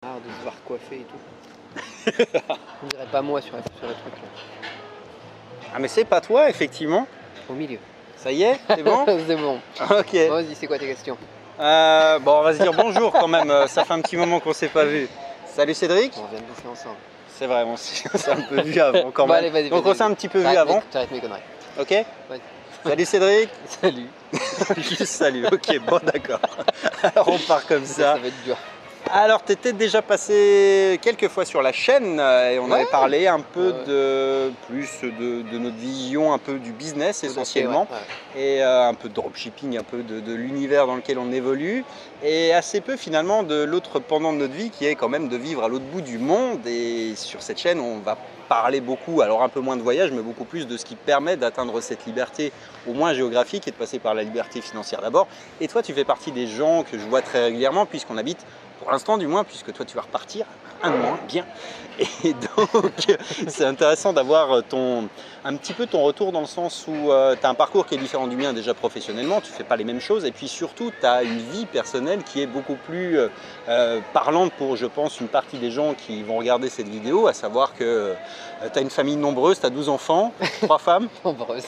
De se voir coiffer et tout. On dirait pas moi sur le truc là. Ah mais c'est pas toi effectivement. Au milieu. Ça y est, c'est bon. C'est bon. Ok. Bon, vas-y, c'est quoi tes questions? Bon, on va se dire bonjour quand même. Ça fait un petit moment qu'on s'est pas vu. Salut Cédric. On vient de bouffer ensemble. C'est vrai, on s'est un peu vu avant quand Bon, même. allez, vas-y, Donc on s'est un petit peu vu avant. T'arrêtes mes conneries. Ok. Ouais. Salut Cédric. Salut. Juste salut. Ok, bon d'accord. Alors on part comme ça. Ça va être dur. Alors, tu étais déjà passé quelques fois sur la chaîne et on avait parlé un peu de notre vision, un peu du business essentiellement, et un peu de dropshipping, un peu de l'univers dans lequel on évolue, et assez peu finalement de l'autre pendant de notre vie qui est quand même de vivre à l'autre bout du monde. Et sur cette chaîne, on va parler beaucoup, alors un peu moins de voyage, mais beaucoup plus de ce qui permet d'atteindre cette liberté, au moins géographique, et de passer par la liberté financière d'abord. Et toi, tu fais partie des gens que je vois très régulièrement, puisqu'on habite, pour l'instant du moins, puisque toi tu vas repartir, un de moins, bien. Et donc, c'est intéressant d'avoir un petit peu ton retour dans le sens où tu as un parcours qui est différent du mien déjà professionnellement, tu ne fais pas les mêmes choses, et puis surtout, tu as une vie personnelle qui est beaucoup plus parlante pour, je pense, une partie des gens qui vont regarder cette vidéo, à savoir que tu as une famille nombreuse, tu as 12 enfants, 3 femmes. Nombreuse.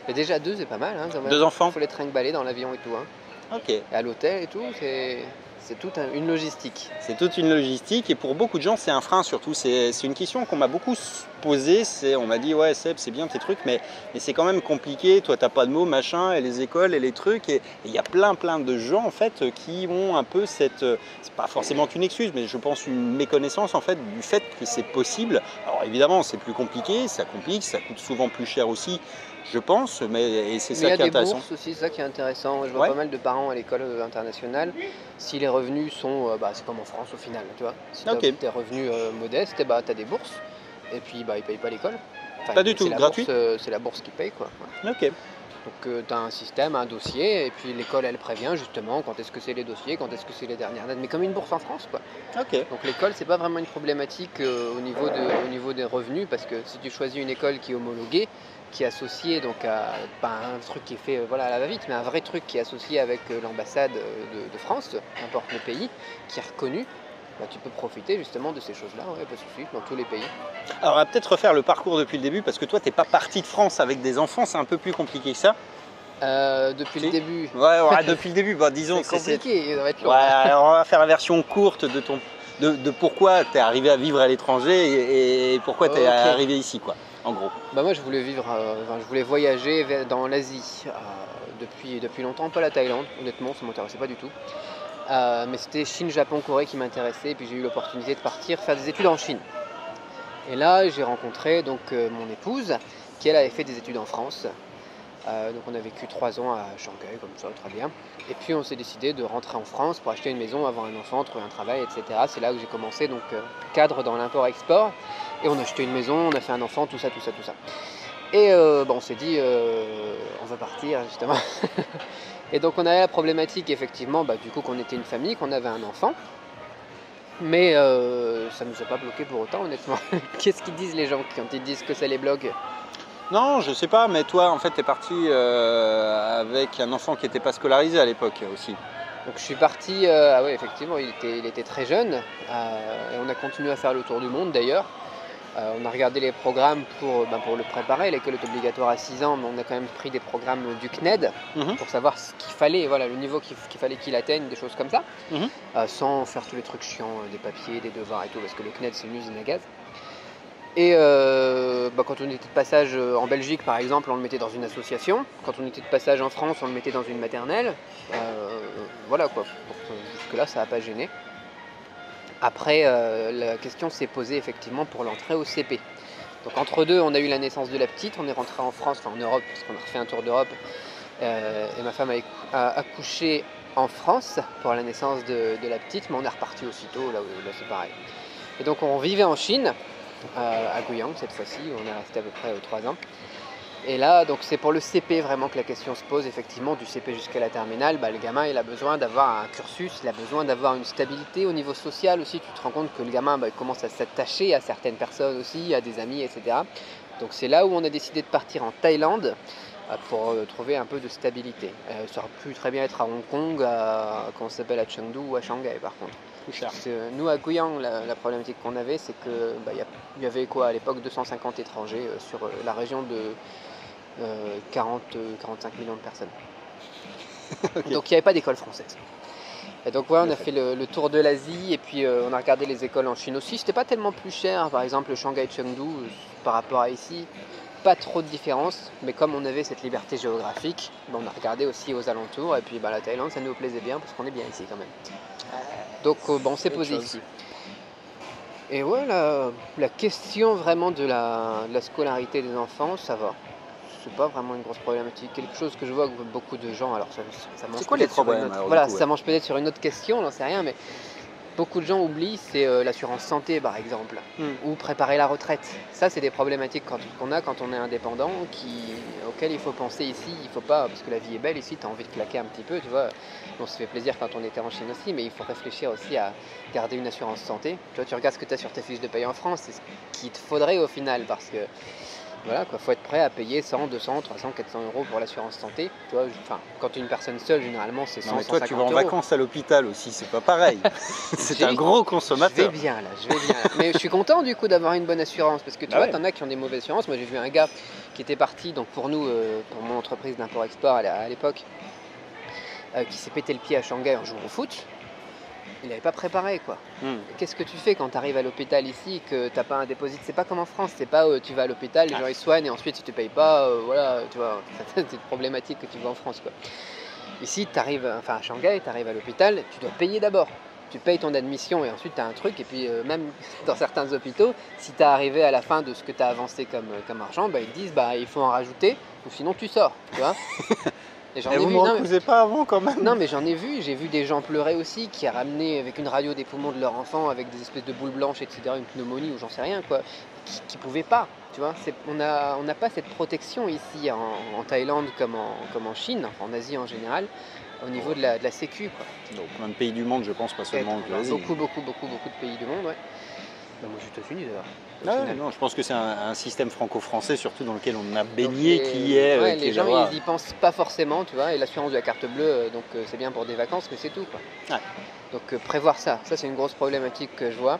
Mais déjà 2, c'est pas mal. Hein, 2 enfants. Il faut les trinque-baller dans l'avion et tout. Hein. Ok. Et à l'hôtel et tout, c'est toute une logistique. C'est toute une logistique, et pour beaucoup de gens c'est un frein surtout. C'est une question qu'on m'a beaucoup posée. On m'a dit ouais Seb, c'est bien tes trucs, mais c'est quand même compliqué, toi t'as pas de mots, machin, et les écoles et les trucs, et il y a plein de gens en fait qui ont un peu cette, c'est pas forcément qu'une excuse, mais je pense une méconnaissance en fait du fait que c'est possible. Alors évidemment c'est plus compliqué, ça complique, ça coûte souvent plus cher aussi, je pense, mais c'est ça qui est intéressant. Il y a des bourses aussi, c'est ça qui est intéressant. Je vois pas mal de parents à l'école internationale. Si les revenus sont, c'est comme en France au final, tu vois. Si tu as des revenus modestes, tu as des bourses. Et puis ils payent pas l'école. Enfin, pas du tout, gratuit. C'est la bourse qui paye quoi. Ouais. Ok. Donc tu as un système, un dossier, et puis l'école elle prévient justement quand est-ce que c'est les dossiers, quand est-ce que c'est les dernières dates, mais comme une bourse en France quoi. Ok. Donc l'école c'est pas vraiment une problématique au niveau des revenus, parce que si tu choisis une école qui est homologuée, qui est associée donc à pas un truc qui est fait à la va-vite, mais un vrai truc qui est associé avec l'ambassade de France, n'importe le pays, qui est reconnu, tu peux profiter justement de ces choses-là, pas de souci, dans tous les pays. Alors on va peut-être refaire le parcours depuis le début, parce que toi t'es pas parti de France avec des enfants, c'est un peu plus compliqué que ça. Depuis le début. Ouais, depuis le début, disons. C'est compliqué, ça va être long. Ouais, alors on va faire la version courte de pourquoi tu es arrivé à vivre à l'étranger et pourquoi tu es arrivé ici, quoi, en gros. Moi je voulais je voulais voyager dans l'Asie depuis longtemps, pas la Thaïlande, honnêtement, ça m'intéressait pas du tout. Mais c'était Chine, Japon, Corée qui m'intéressait, et puis j'ai eu l'opportunité de partir faire des études en Chine. Et là j'ai rencontré donc mon épouse, qui elle avait fait des études en France. Donc on a vécu 3 ans à Shanghai, comme ça, très bien. Et puis on s'est décidé de rentrer en France pour acheter une maison, avoir un enfant, trouver un travail, etc. C'est là où j'ai commencé, donc cadre dans l'import-export. Et on a acheté une maison, on a fait un enfant, tout ça. Et on s'est dit, on va partir justement. Et donc on avait la problématique effectivement, du coup qu'on était une famille, qu'on avait un enfant. Mais ça ne nous a pas bloqué pour autant, honnêtement. Qu'est-ce qu'ils disent les gens quand ils disent que ça les bloque ? Non, je sais pas, mais toi en fait t'es parti avec un enfant qui n'était pas scolarisé à l'époque aussi. Donc je suis parti, effectivement il était très jeune, et on a continué à faire le tour du monde d'ailleurs. On a regardé les programmes pour le préparer. L'école est obligatoire à 6 ans, mais on a quand même pris des programmes du CNED pour savoir ce qu'il fallait, le niveau qu'il fallait qu'il atteigne, des choses comme ça, sans faire tous les trucs chiants, des papiers, des devoirs et tout, parce que le CNED c'est une usine à gaz. Et quand on était de passage en Belgique par exemple, on le mettait dans une association. Quand on était de passage en France, on le mettait dans une maternelle. Voilà quoi, jusque là ça n'a pas gêné. Après, la question s'est posée effectivement pour l'entrée au CP. Donc entre deux, on a eu la naissance de la petite, on est rentré en France, en Europe, parce qu'on a refait un tour d'Europe. Et ma femme a accouché en France pour la naissance de la petite, mais on est reparti aussitôt, là c'est pareil. Et donc on vivait en Chine, à Guiyang cette fois-ci, où on est resté à peu près 3 ans. Et là, donc c'est pour le CP vraiment que la question se pose, effectivement, du CP jusqu'à la terminale. Le gamin, il a besoin d'avoir un cursus, il a besoin d'avoir une stabilité au niveau social aussi. Tu te rends compte que le gamin il commence à s'attacher à certaines personnes aussi, à des amis, etc. Donc c'est là où on a décidé de partir en Thaïlande pour trouver un peu de stabilité. Ça aurait pu très bien être à Hong Kong, à Chengdu ou à Shanghai par contre. Plus cher. Nous, à Gouyan, la problématique qu'on avait, c'est que il y avait quoi à l'époque 250 étrangers sur la région de 45 millions de personnes. Okay. Donc il n'y avait pas d'école française. Et donc on a fait le tour de l'Asie et puis on a regardé les écoles en Chine aussi. C'était pas tellement plus cher, par exemple Shanghai, Chengdu par rapport à ici. Pas trop de différence, mais comme on avait cette liberté géographique, on a regardé aussi aux alentours et puis la Thaïlande ça nous plaisait bien parce qu'on est bien ici quand même. Donc on s'est posé ici. Et ouais, la question vraiment de la scolarité des enfants, ça va. C'est pas vraiment une grosse problématique. Quelque chose que je vois que beaucoup de gens, alors ça mange peut-être sur une autre, voilà, ça mange peut-être sur une autre question, j'en sais rien, mais beaucoup de gens oublient, c'est l'assurance santé par exemple, ou préparer la retraite. Ça, c'est des problématiques qu'on a quand on est indépendant, auxquelles il faut penser ici. Il faut pas, parce que la vie est belle ici, tu as envie de claquer un petit peu, tu vois. On se fait plaisir quand on était en Chine aussi, mais il faut réfléchir aussi à garder une assurance santé. Tu vois, tu regardes ce que tu as sur tes fiches de paye en France, c'est ce qu'il te faudrait au final, parce que voilà, quoi, faut être prêt à payer 100, 200, 300, 400 euros pour l'assurance santé. Tu vois, quand tu es une personne seule, généralement, c'est 100, 150 euros. Toi, tu vas en vacances à l'hôpital aussi, c'est pas pareil. C'est un gros consommateur. Je vais bien là. Mais je suis content du coup d'avoir une bonne assurance, parce que tu vois, t'en as qui ont des mauvaises assurances. Moi, j'ai vu un gars qui était parti, donc pour nous, pour mon entreprise d'import-export à l'époque, qui s'est pété le pied à Shanghai en jouant au foot. Il n'avait pas préparé quoi. Qu'est-ce que tu fais quand tu arrives à l'hôpital ici que tu n'as pas un dépôt? C'est pas comme en France, c'est pas tu vas à l'hôpital, les gens ils soignent et ensuite si tu payes pas, voilà, tu vois, c'est une problématique que tu vois en France quoi. Ici, tu arrives, à Shanghai, tu arrives à l'hôpital, tu dois payer d'abord. Tu payes ton admission et ensuite tu as un truc et puis même dans certains hôpitaux, si tu es arrivé à la fin de ce que tu as avancé comme argent, ils te disent il faut en rajouter ou sinon tu sors, tu vois. Et vous ne me refusez pas avant quand même? Non mais j'ai vu des gens pleurer aussi qui a ramené avec une radio des poumons de leur enfant avec des espèces de boules blanches etc, une pneumonie ou j'en sais rien quoi, qui pouvaient pas, tu vois. On n'a pas cette protection ici en Thaïlande comme en Chine, en Asie en général, au niveau de la sécu quoi. Donc plein de pays du monde je pense, pas seulement l'Asie. Beaucoup de pays du monde, ouais. Même aux États-Unis d'ailleurs. Non, je pense que c'est un système franco-français surtout dans lequel on a baigné qui est... Ouais, les gens ils y pensent pas forcément, tu vois, et l'assurance de la carte bleue, donc c'est bien pour des vacances, mais c'est tout quoi. Ouais. Donc prévoir ça c'est une grosse problématique que je vois.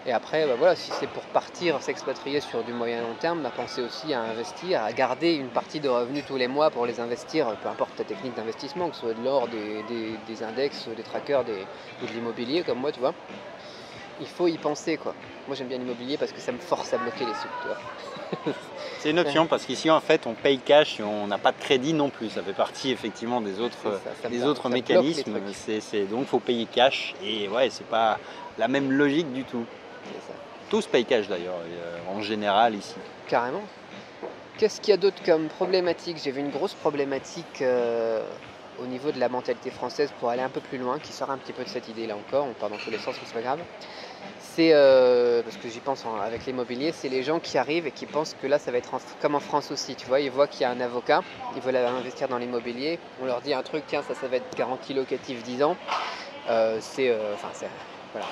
Et après, voilà, si c'est pour partir, s'expatrier sur du moyen long terme, penser aussi à investir, à garder une partie de revenus tous les mois pour les investir, peu importe ta technique d'investissement, que ce soit de l'or, des index, des trackers ou de l'immobilier comme moi, tu vois. Il faut y penser quoi. Moi j'aime bien l'immobilier parce que ça me force à bloquer les sous, tu vois. C'est une option parce qu'ici en fait on paye cash et on n'a pas de crédit non plus. Ça fait partie effectivement des autres mécanismes. Donc il faut payer cash et ouais, c'est pas la même logique du tout. Ça. Tous payent cash d'ailleurs, en général ici. Carrément. Qu'est-ce qu'il y a d'autre comme problématique? J'ai vu une grosse problématique au niveau de la mentalité française pour aller un peu plus loin, qui sort un petit peu de cette idée là encore, on part dans tous les sens mais c'est pas grave. C'est, parce que j'y pense avec l'immobilier, c'est les gens qui arrivent et qui pensent que là ça va être comme en France aussi, tu vois, ils voient qu'il y a un avocat, ils veulent investir dans l'immobilier, on leur dit un truc, tiens ça va être garantie locative 10 ans, voilà.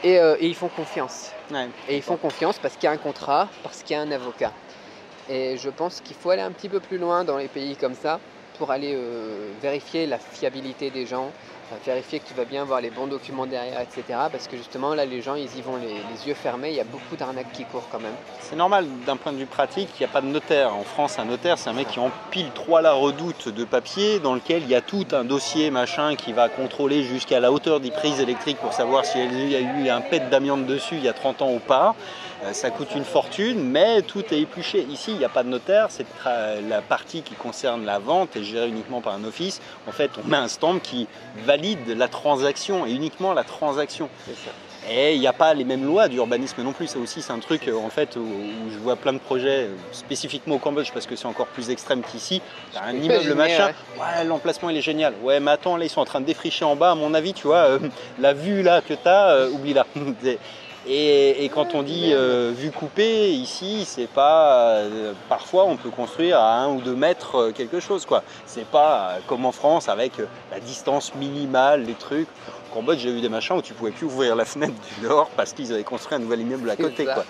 Et ils font confiance. Ouais, et ils font confiance parce qu'il y a un contrat, parce qu'il y a un avocat. Et je pense qu'il faut aller un petit peu plus loin dans les pays comme ça pour aller vérifier la fiabilité des gens, vérifier que tu vas bien avoir les bons documents derrière, etc. Parce que justement, là, les gens, ils y vont les yeux fermés. Il y a beaucoup d'arnaques qui courent quand même. C'est normal, d'un point de vue pratique, il n'y a pas de notaire. En France, un notaire, c'est un mec qui empile 3 la redoute de papier dans lequel il y a tout un dossier, machin, qui va contrôler jusqu'à la hauteur des prises électriques pour savoir s'il y a eu un pet d'amiante dessus il y a 30 ans ou pas. Ça coûte une fortune, mais tout est épluché. Ici, il n'y a pas de notaire. C'est la partie qui concerne la vente est gérée uniquement par un office. En fait, on met un stamp qui valide la transaction et uniquement la transaction. C'est ça. Et il n'y a pas les mêmes lois d'urbanisme non plus. Ça aussi, c'est un truc en fait où je vois plein de projets spécifiquement au Cambodge parce que c'est encore plus extrême qu'ici. T'as un immeuble machin. Ouais, l'emplacement il est génial. Ouais, mais attends, là ils sont en train de défricher en bas. À mon avis, tu vois, la vue là que t'as, oublie-la. Et quand on dit vue coupée, ici, c'est pas. Parfois, on peut construire à 1 ou 2 mètres quelque chose, quoi. C'est pas comme en France avec la distance minimale, les trucs. Au Cambodge, j'ai vu des machins où tu pouvais plus ouvrir la fenêtre du dehors parce qu'ils avaient construit un nouvel immeuble à côté, quoi.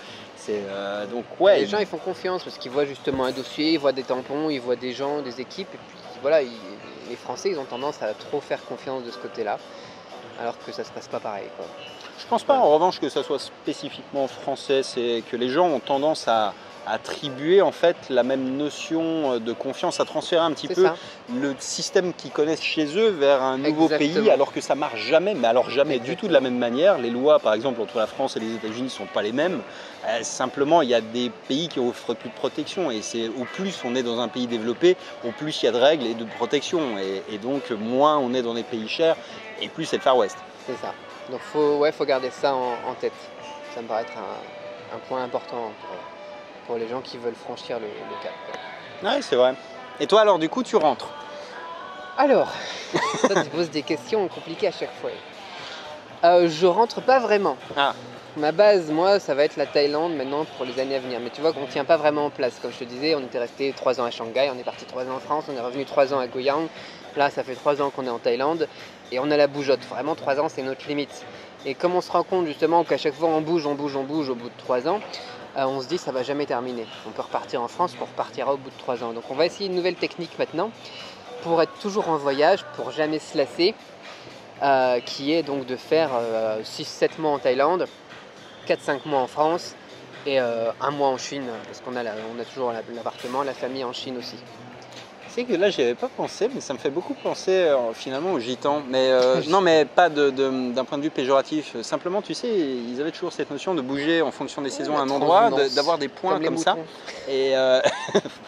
Donc, ouais. Les gens, ils font confiance parce qu'ils voient justement un dossier, ils voient des tampons, ils voient des gens, des équipes. Et puis voilà, les Français, ils ont tendance à trop faire confiance de ce côté-là. alors que ça se passe pas pareil, quoi. Je pense pas en revanche que ça soit spécifiquement français, c'est que les gens ont tendance à attribuer en fait la même notion de confiance, à transférer un petit peu le système qu'ils connaissent chez eux vers un nouveau pays, alors que ça marche jamais, mais alors jamais du tout de la même manière. Les lois par exemple entre la France et les États-Unis ne sont pas les mêmes. Simplement il y a des pays qui offrent plus de protection et c'est au plus on est dans un pays développé, au plus il y a de règles et de protection et donc moins on est dans des pays chers et plus c'est le Far West. C'est ça. Donc faut garder ça en tête. Ça me paraît être un point important pour les gens qui veulent franchir le cap. Ouais, c'est vrai. Et toi alors du coup tu rentres? Alors, ça tu poses des questions compliquées à chaque fois. Je rentre pas vraiment. Ah. Ma base, moi, ça va être la Thaïlande maintenant pour les années à venir. Mais tu vois qu'on ne tient pas vraiment en place. Comme je te disais, on était resté 3 ans à Shanghai, on est parti 3 ans en France, on est revenu 3 ans à Goyang. Là, ça fait 3 ans qu'on est en Thaïlande et on a la bougeotte. Vraiment, 3 ans, c'est notre limite. Et comme on se rend compte justement qu'à chaque fois on bouge au bout de 3 ans, on se dit ça va jamais terminer. On peut repartir en France, on repartira au bout de 3 ans. Donc on va essayer une nouvelle technique maintenant pour être toujours en voyage, pour jamais se lasser, qui est donc de faire 6-7 mois en Thaïlande, 4-5 mois en France et 1 mois en Chine, parce qu'on a toujours l'appartement, la famille en Chine aussi. C'est que là j'y avais pas pensé, mais ça me fait beaucoup penser finalement aux gitans. Mais non, mais pas d'un point de vue péjoratif. Simplement, tu sais, ils avaient toujours cette notion de bouger en fonction des saisons à un endroit, d'avoir des points comme ça. Et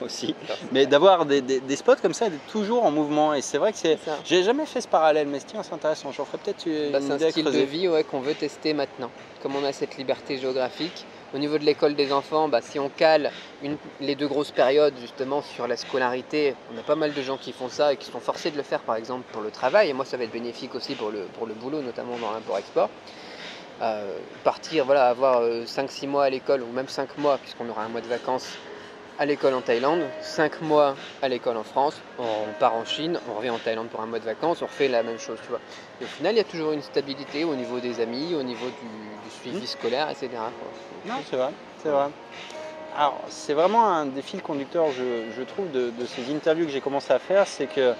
aussi, mais d'avoir des spots comme ça, d'être toujours en mouvement. Et c'est vrai que j'ai jamais fait ce parallèle, mais tiens, c'est intéressant. J'en ferai peut-être une idée. C'est un style de vie qu'on veut tester maintenant. Comme on a cette liberté géographique. Au niveau de l'école des enfants, si on cale les 2 grosses périodes justement sur la scolarité, on a pas mal de gens qui font ça et qui sont forcés de le faire par exemple pour le travail. Et moi ça va être bénéfique aussi pour le boulot, notamment dans l'import-export. Partir, avoir 5-6 mois à l'école, ou même 5 mois, puisqu'on aura 1 mois de vacances à l'école en Thaïlande, 5 mois à l'école en France, on part en Chine, on revient en Thaïlande pour 1 mois de vacances, on refait la même chose, tu vois. Et au final, il y a toujours une stabilité au niveau des amis, au niveau du suivi scolaire, etc. Non, c'est vrai, c'est vrai. Alors, c'est vraiment un des fils conducteurs, je trouve, de ces interviews que j'ai commencé à faire, c'est que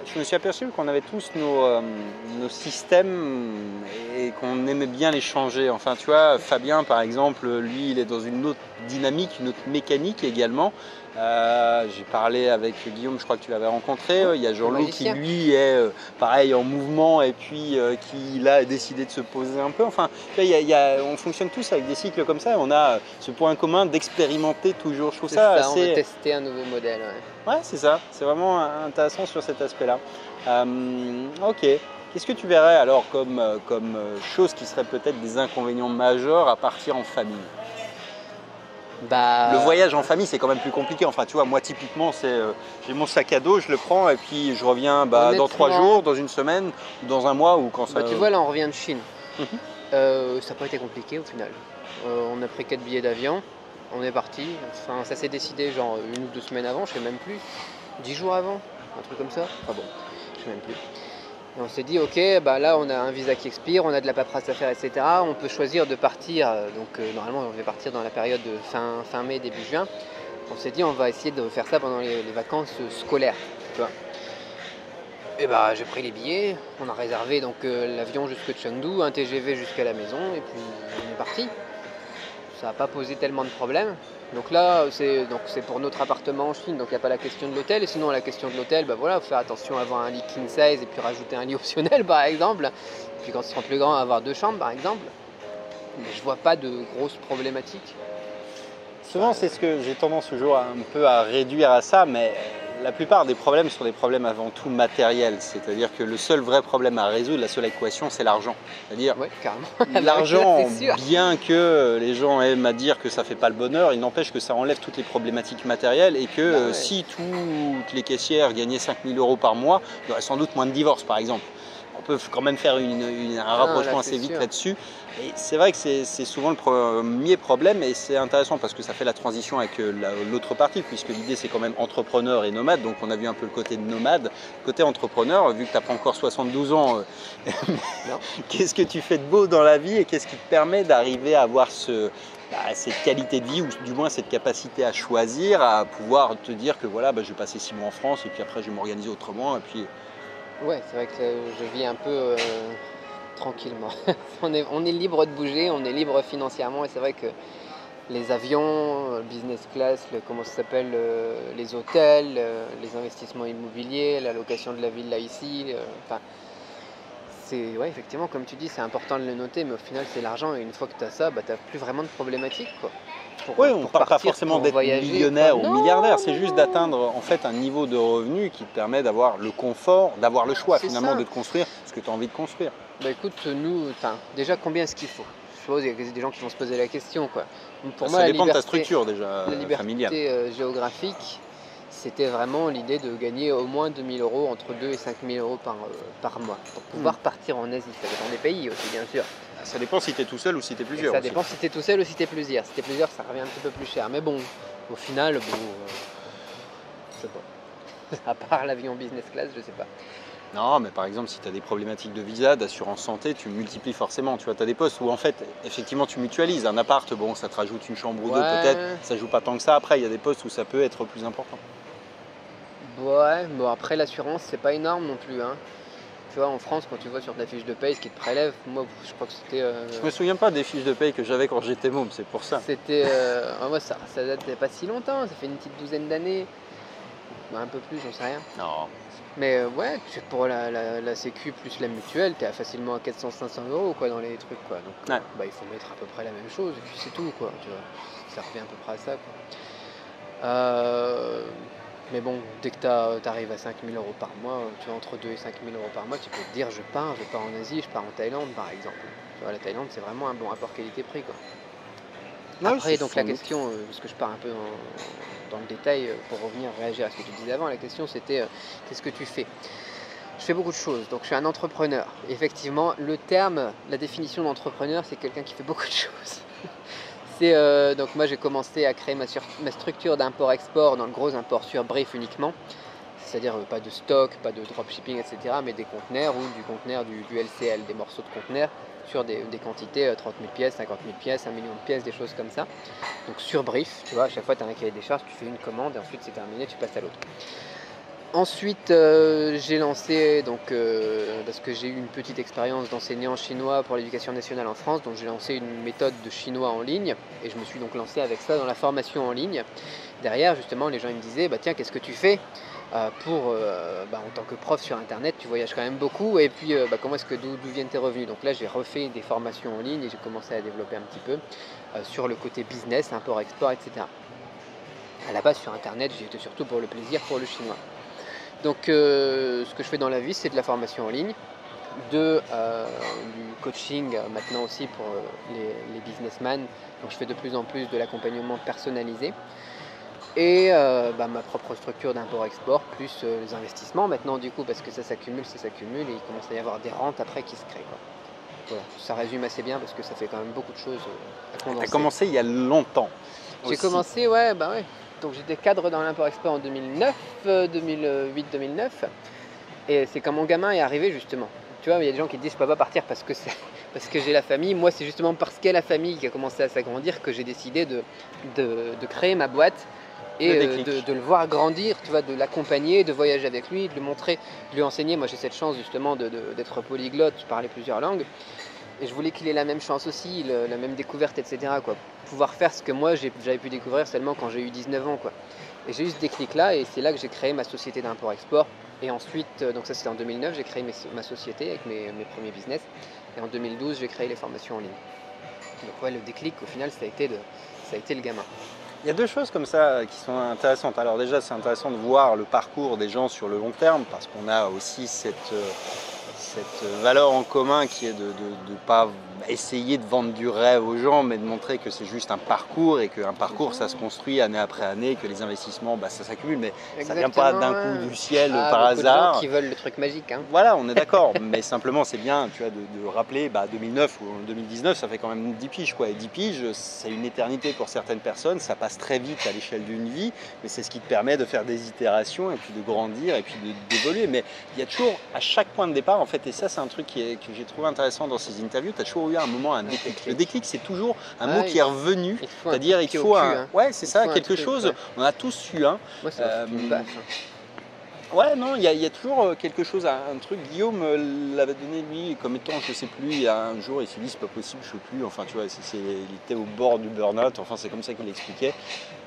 je me suis aperçu qu'on avait tous nos systèmes et qu'on aimait bien les changer. Enfin, tu vois, Fabien, par exemple, lui, il est dans une autre dynamique, une autre mécanique également. J'ai parlé avec Guillaume, je crois que tu l'avais rencontré. Il y a Jean-Loup qui, lui, est pareil en mouvement et puis qui, là, a décidé de se poser un peu. Enfin, on fonctionne tous avec des cycles comme ça. Et on a ce point commun d'expérimenter toujours. Je trouve ça assez... On veut tester un nouveau modèle. Ouais, c'est ça. C'est vraiment intéressant sur cet aspect-là. Ok. Qu'est-ce que tu verrais alors comme chose qui serait peut-être des inconvénients majeurs à partir en famille? Le voyage en famille, c'est quand même plus compliqué. Enfin, tu vois, moi, typiquement, j'ai mon sac à dos, je le prends et puis je reviens dans 3 jours, dans 1 semaine, dans 1 mois ou quand ça... tu vois, là, on revient de Chine. Ça n'a pas été compliqué au final. On a pris 4 billets d'avion, on est parti. Enfin, ça s'est décidé genre 1 ou 2 semaines avant, je sais même plus. 10 jours avant, un truc comme ça. Enfin bon, je sais même plus. Et on s'est dit, ok, là on a un visa qui expire, on a de la paperasse à faire, etc. On peut choisir de partir, normalement on devait partir dans la période de fin mai, début juin. On s'est dit, on va essayer de faire ça pendant les vacances scolaires, tu vois. Et j'ai pris les billets, on a réservé donc l'avion jusque Chengdu, un TGV jusqu'à la maison, et puis on est parti. Ça n'a pas posé tellement de problèmes. Donc là, c'est pour notre appartement en Chine, donc il n'y a pas la question de l'hôtel. Et sinon, la question de l'hôtel, il faut faire attention à avoir un lit king size et puis rajouter un lit optionnel, par exemple. Et puis quand ce sera plus grand, avoir 2 chambres, par exemple. Mais je vois pas de grosses problématiques. Souvent, c'est ce que j'ai tendance toujours un peu à réduire à ça, mais la plupart des problèmes sont des problèmes avant tout matériels. C'est-à-dire que le seul vrai problème à résoudre, la seule équation, c'est l'argent. C'est-à-dire l'argent, bien que les gens aiment à dire que ça ne fait pas le bonheur, il n'empêche que ça enlève toutes les problématiques matérielles et que si toutes les caissières gagnaient 5 000 € par mois, il y aurait sans doute moins de divorces, par exemple. On peut quand même faire un rapprochement assez vite là-dessus. Et c'est vrai que c'est souvent le premier problème et c'est intéressant parce que ça fait la transition avec l'autre partie puisque l'idée c'est quand même entrepreneur et nomade, donc on a vu un peu le côté nomade. Côté entrepreneur, vu que tu n'as pas encore 72 ans, qu'est-ce que tu fais de beau dans la vie et qu'est-ce qui te permet d'arriver à avoir cette qualité de vie ou du moins cette capacité à choisir, à pouvoir te dire que voilà, je vais passer 6 mois en France et puis après je vais m'organiser autrement et puis... Ouais, c'est vrai que je vis un peu tranquillement. On est libre de bouger, on est libre financièrement et c'est vrai que les avions, business class, comment ça s'appelle, les hôtels, les investissements immobiliers, la location de la villa ici, enfin, ouais, effectivement, comme tu dis, c'est important de le noter, mais au final, c'est l'argent et une fois que tu as ça, bah, tu n'as plus vraiment de problématique, quoi. Oui, on ne parle pas forcément d'être millionnaire ou milliardaire, c'est juste d'atteindre en fait un niveau de revenu qui te permet d'avoir le confort, d'avoir le choix finalement de te construire ce que tu as envie de construire. Bah écoute, nous, déjà combien est-ce qu'il faut? Je suppose qu'il y a des gens qui vont se poser la question, quoi. Pour moi, ça dépend de ta structure déjà familiale. La liberté géographique, c'était vraiment l'idée de gagner au moins 2000 €, entre 2 et 5000 € par mois, pour pouvoir partir en Asie. Ça dépend des pays aussi, bien sûr. Ça dépend si tu es tout seul ou si tu es plusieurs. Ça dépend si tu es tout seul ou si tu es plusieurs. Si tu es plusieurs, ça revient un petit peu plus cher. Mais bon, au final, je sais pas. À part l'avion business class, je sais pas. Non, mais par exemple, si tu as des problématiques de visa, d'assurance santé, tu multiplies forcément. Tu vois, tu as des postes où en fait, effectivement, tu mutualises. Un appart, bon, ça te rajoute une chambre ou deux peut-être. Ça joue pas tant que ça. Après, il y a des postes où ça peut être plus important. Ouais, bon après l'assurance, c'est pas énorme non plus, hein. Tu vois, en France, quand tu vois sur ta fiche de paye ce qui te prélève, moi je crois que c'était. Je me souviens pas des fiches de paye que j'avais quand j'étais môme, c'est pour ça. C'était. Moi ça date pas si longtemps, ça fait une petite douzaine d'années. Un peu plus, j'en sais rien. Non. Mais ouais, pour la sécu plus la mutuelle, t'es facilement à 400-500 € quoi, dans les trucs, quoi. Donc ouais. Bah, il faut mettre à peu près la même chose, et puis c'est tout, quoi. Tu vois, ça revient à peu près à ça, quoi. Mais bon, dès que tu arrives à 5000 € par mois, tu vois, entre 2 et 5000 € par mois, tu peux te dire je pars en Asie, je pars en Thaïlande par exemple. Tu vois, la Thaïlande c'est vraiment un bon rapport qualité-prix, quoi. Après, donc la question, parce que je pars un peu dans le détail pour revenir réagir à ce que tu disais avant, la question c'était qu'est-ce que tu fais? Je fais beaucoup de choses, donc je suis un entrepreneur. Effectivement, le terme, la définition d'entrepreneur, c'est quelqu'un qui fait beaucoup de choses. Donc moi j'ai commencé à créer ma structure d'import-export dans le gros import sur brief uniquement, c'est-à-dire pas de stock, pas de dropshipping, etc., mais des conteneurs ou du conteneur du LCL, des morceaux de conteneurs sur des quantités 30 000 pièces, 50 000 pièces, 1 million de pièces, des choses comme ça. Donc sur brief, tu vois, à chaque fois tu as un cahier des charges, tu fais une commande et ensuite c'est terminé, tu passes à l'autre. Ensuite, j'ai lancé, parce que j'ai eu une petite expérience d'enseignant chinois pour l'éducation nationale en France, donc j'ai lancé une méthode de chinois en ligne, et je me suis donc lancé avec ça dans la formation en ligne. Derrière, justement, les gens ils me disaient, bah tiens, qu'est-ce que tu fais en tant que prof sur Internet, tu voyages quand même beaucoup, et puis comment est-ce que d'où viennent tes revenus? Donc là, j'ai refait des formations en ligne, et j'ai commencé à développer un petit peu sur le côté business, import-export, etc. À la base, sur Internet, j'y étais surtout pour le plaisir, pour le chinois. Donc ce que je fais dans la vie, c'est de la formation en ligne, du coaching maintenant aussi pour les businessmen. Donc je fais de plus en plus de l'accompagnement personnalisé. Et ma propre structure d'import-export, plus les investissements maintenant du coup, parce que ça s'accumule, et il commence à y avoir des rentes après qui se créent, quoi. Voilà, ça résume assez bien parce que ça fait quand même beaucoup de choses à condenser. Tu as commencé il y a longtemps. J'ai commencé, ouais. Donc j'étais cadre dans l'import-export en 2008-2009, et c'est quand mon gamin est arrivé justement. Tu vois, il y a des gens qui disent je peux pas partir parce que j'ai la famille. Moi, c'est justement parce qu'il y a la famille qui a commencé à s'agrandir que j'ai décidé de créer ma boîte et de le voir grandir, tu vois, de l'accompagner, de voyager avec lui, de lui montrer, de lui enseigner. Moi, j'ai cette chance justement d'être polyglotte, je parlais plusieurs langues. Et je voulais qu'il ait la même chance aussi, la même découverte, etc., quoi. Pouvoir faire ce que moi j'avais pu découvrir seulement quand j'ai eu 19 ans, quoi. Et j'ai eu ce déclic-là, et c'est là que j'ai créé ma société d'import-export. Et ensuite, donc ça c'était en 2009, j'ai créé ma société avec mes premiers business. Et en 2012, j'ai créé les formations en ligne. Donc ouais, le déclic, au final, ça a été le gamin. Il y a deux choses comme ça qui sont intéressantes. Alors déjà, c'est intéressant de voir le parcours des gens sur le long terme, parce qu'on a aussi cette valeur en commun qui est de ne pas essayer de vendre du rêve aux gens, mais de montrer que c'est juste un parcours, et qu'un parcours ça se construit année après année, que les investissements ça s'accumule, mais ça ne vient pas d'un coup du ciel par hasard. De gens qui veulent le truc magique, hein. Voilà, on est d'accord, mais simplement c'est bien, tu vois, de rappeler 2009 ou 2019, ça fait quand même 10 piges, quoi. Et 10 piges, c'est une éternité pour certaines personnes, ça passe très vite à l'échelle d'une vie, mais c'est ce qui te permet de faire des itérations et puis de grandir et puis d'évoluer. Mais il y a toujours, à chaque point de départ, en fait, et ça c'est un truc que j'ai trouvé intéressant dans ces interviews, tu as toujours eu un moment, un déclic. Le déclic, c'est toujours un mot qui est revenu, c'est-à-dire il faut un... Ouais, c'est ça, quelque chose, on a tous eu un. Moi, c'est une bâche. Ouais, non, il y a toujours quelque chose, un truc. Guillaume l'avait donné lui comme étant, je sais plus, il y a un jour, il s'est dit c'est pas possible, je sais plus. Enfin, tu vois, il était au bord du burn-out. Enfin, c'est comme ça qu'il l'expliquait.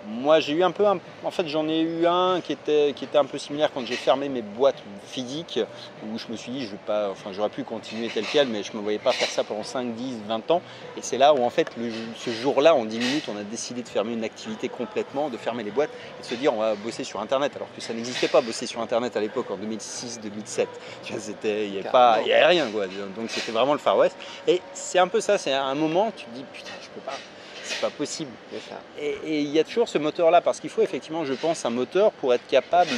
Moi, j'ai eu un peu, en fait, j'en ai eu un qui était un peu similaire quand j'ai fermé mes boîtes physiques, où je me suis dit, je vais pas, enfin, j'aurais pu continuer tel quel, mais je me voyais pas faire ça pendant 5, 10, 20 ans. Et c'est là où, en fait, ce jour-là, en 10 minutes, on a décidé de fermer une activité complètement, de fermer les boîtes et de se dire, on va bosser sur Internet, alors que ça n'existait pas, bosser sur Internet à l'époque, en 2006-2007. Il n'y avait rien, quoi. Donc, c'était vraiment le Far West. Et c'est un peu ça, c'est un moment, tu te dis, putain, je peux pas. C'est pas possible. Et il y a toujours ce moteur-là, parce qu'il faut effectivement, je pense, un moteur pour être capable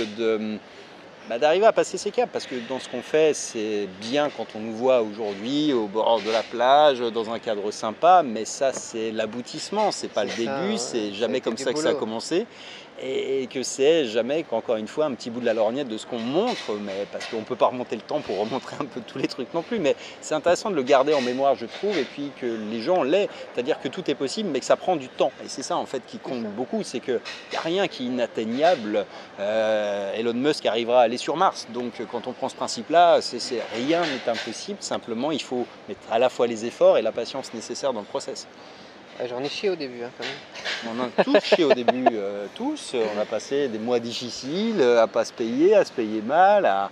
d'arriver à passer ces caps. Parce que dans ce qu'on fait, c'est bien quand on nous voit aujourd'hui au bord de la plage, dans un cadre sympa, mais ça, c'est l'aboutissement, c'est pas le début, c'est jamais comme ça que ça a commencé. Et que c'est jamais qu'encore une fois un petit bout de la lorgnette de ce qu'on montre, mais parce qu'on ne peut pas remonter le temps pour remontrer un peu tous les trucs non plus, mais c'est intéressant de le garder en mémoire, je trouve, et puis que les gens l'aient, c'est-à-dire que tout est possible, mais que ça prend du temps, et c'est ça en fait qui compte beaucoup, c'est qu'il n'y a rien qui est inatteignable. Elon Musk arrivera à aller sur Mars, donc quand on prend ce principe-là, rien n'est impossible, simplement il faut mettre à la fois les efforts et la patience nécessaire dans le process. J'en ai chié au début, quand même. On a tous chié au début, tous. On a passé des mois difficiles, à pas se payer mal, à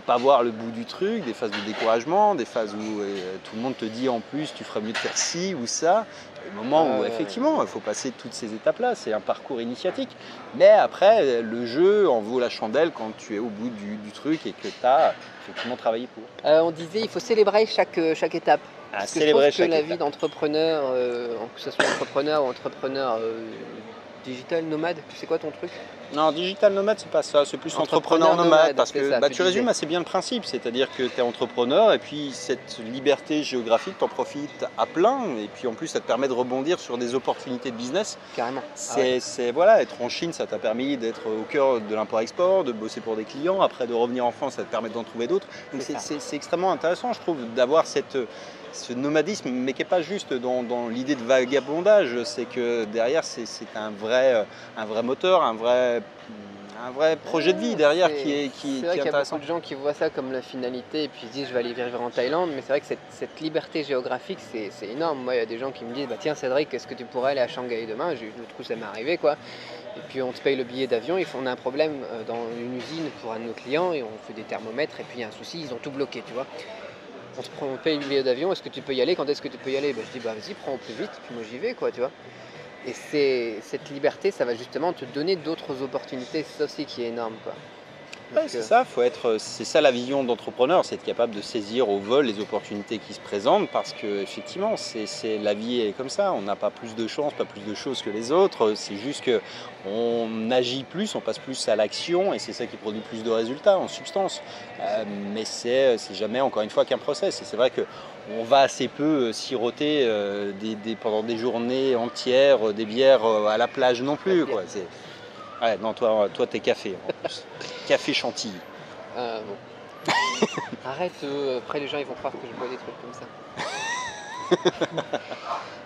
pas voir le bout du truc, des phases de découragement, des phases où tout le monde te dit en plus tu ferais mieux de faire ci ou ça. Des moments où effectivement il faut passer toutes ces étapes-là, c'est un parcours initiatique. Mais après, le jeu en vaut la chendelle quand tu es au bout du truc et que tu as effectivement travaillé pour. On disait il faut célébrer chaque étape. Parce que je trouve que la vie d'entrepreneur, que ce soit entrepreneur ou entrepreneur digital nomade, c'est quoi ton truc? Non, digital nomade, c'est pas ça, c'est plus entrepreneur nomade parce que tu résumes assez bien le principe, c'est-à-dire que tu es entrepreneur et puis cette liberté géographique, t'en profites à plein et puis en plus ça te permet de rebondir sur des opportunités de business. Carrément. Voilà, être en Chine, ça t'a permis d'être au cœur de l'import-export, de bosser pour des clients, après de revenir en France, ça te permet d'en trouver d'autres. Donc c'est extrêmement intéressant, je trouve, d'avoir ce nomadisme, mais qui n'est pas juste dans l'idée de vagabondage, c'est que derrière c'est un vrai moteur, un vrai projet de vie derrière qui est intéressant. C'est vrai qu'il y a beaucoup de gens qui voient ça comme la finalité et puis se disent je vais aller vivre en Thaïlande, mais c'est vrai que cette liberté géographique c'est énorme. Moi il y a des gens qui me disent bah tiens Cédric, est-ce que tu pourrais aller à Shanghai demain? Du coup ça m'est arrivé quoi. Et puis on te paye le billet d'avion, on a un problème dans une usine pour un de nos clients et on fait des thermomètres et puis il y a un souci, ils ont tout bloqué tu vois. On paye le billet d'avion, est-ce que tu peux y aller? Quand est-ce que tu peux y aller? Je dis bah vas-y prends au plus vite, puis moi j'y vais quoi tu vois. Et cette liberté, ça va justement te donner d'autres opportunités, c'est ça aussi qui est énorme quoi. Ouais, c'est ça, c'est ça la vision d'entrepreneur, c'est être capable de saisir au vol les opportunités qui se présentent parce que effectivement, la vie est comme ça, on n'a pas plus de chance, pas plus de choses que les autres, c'est juste que on agit plus, on passe plus à l'action et c'est ça qui produit plus de résultats en substance. Mais c'est jamais encore une fois qu'un process et c'est vrai que on va assez peu siroter pendant des journées entières des bières à la plage non plus quoi. Ouais, non, toi t'es café en plus. Café Chantilly. Bon. Arrête, après les gens ils vont croire que je bois des trucs comme ça.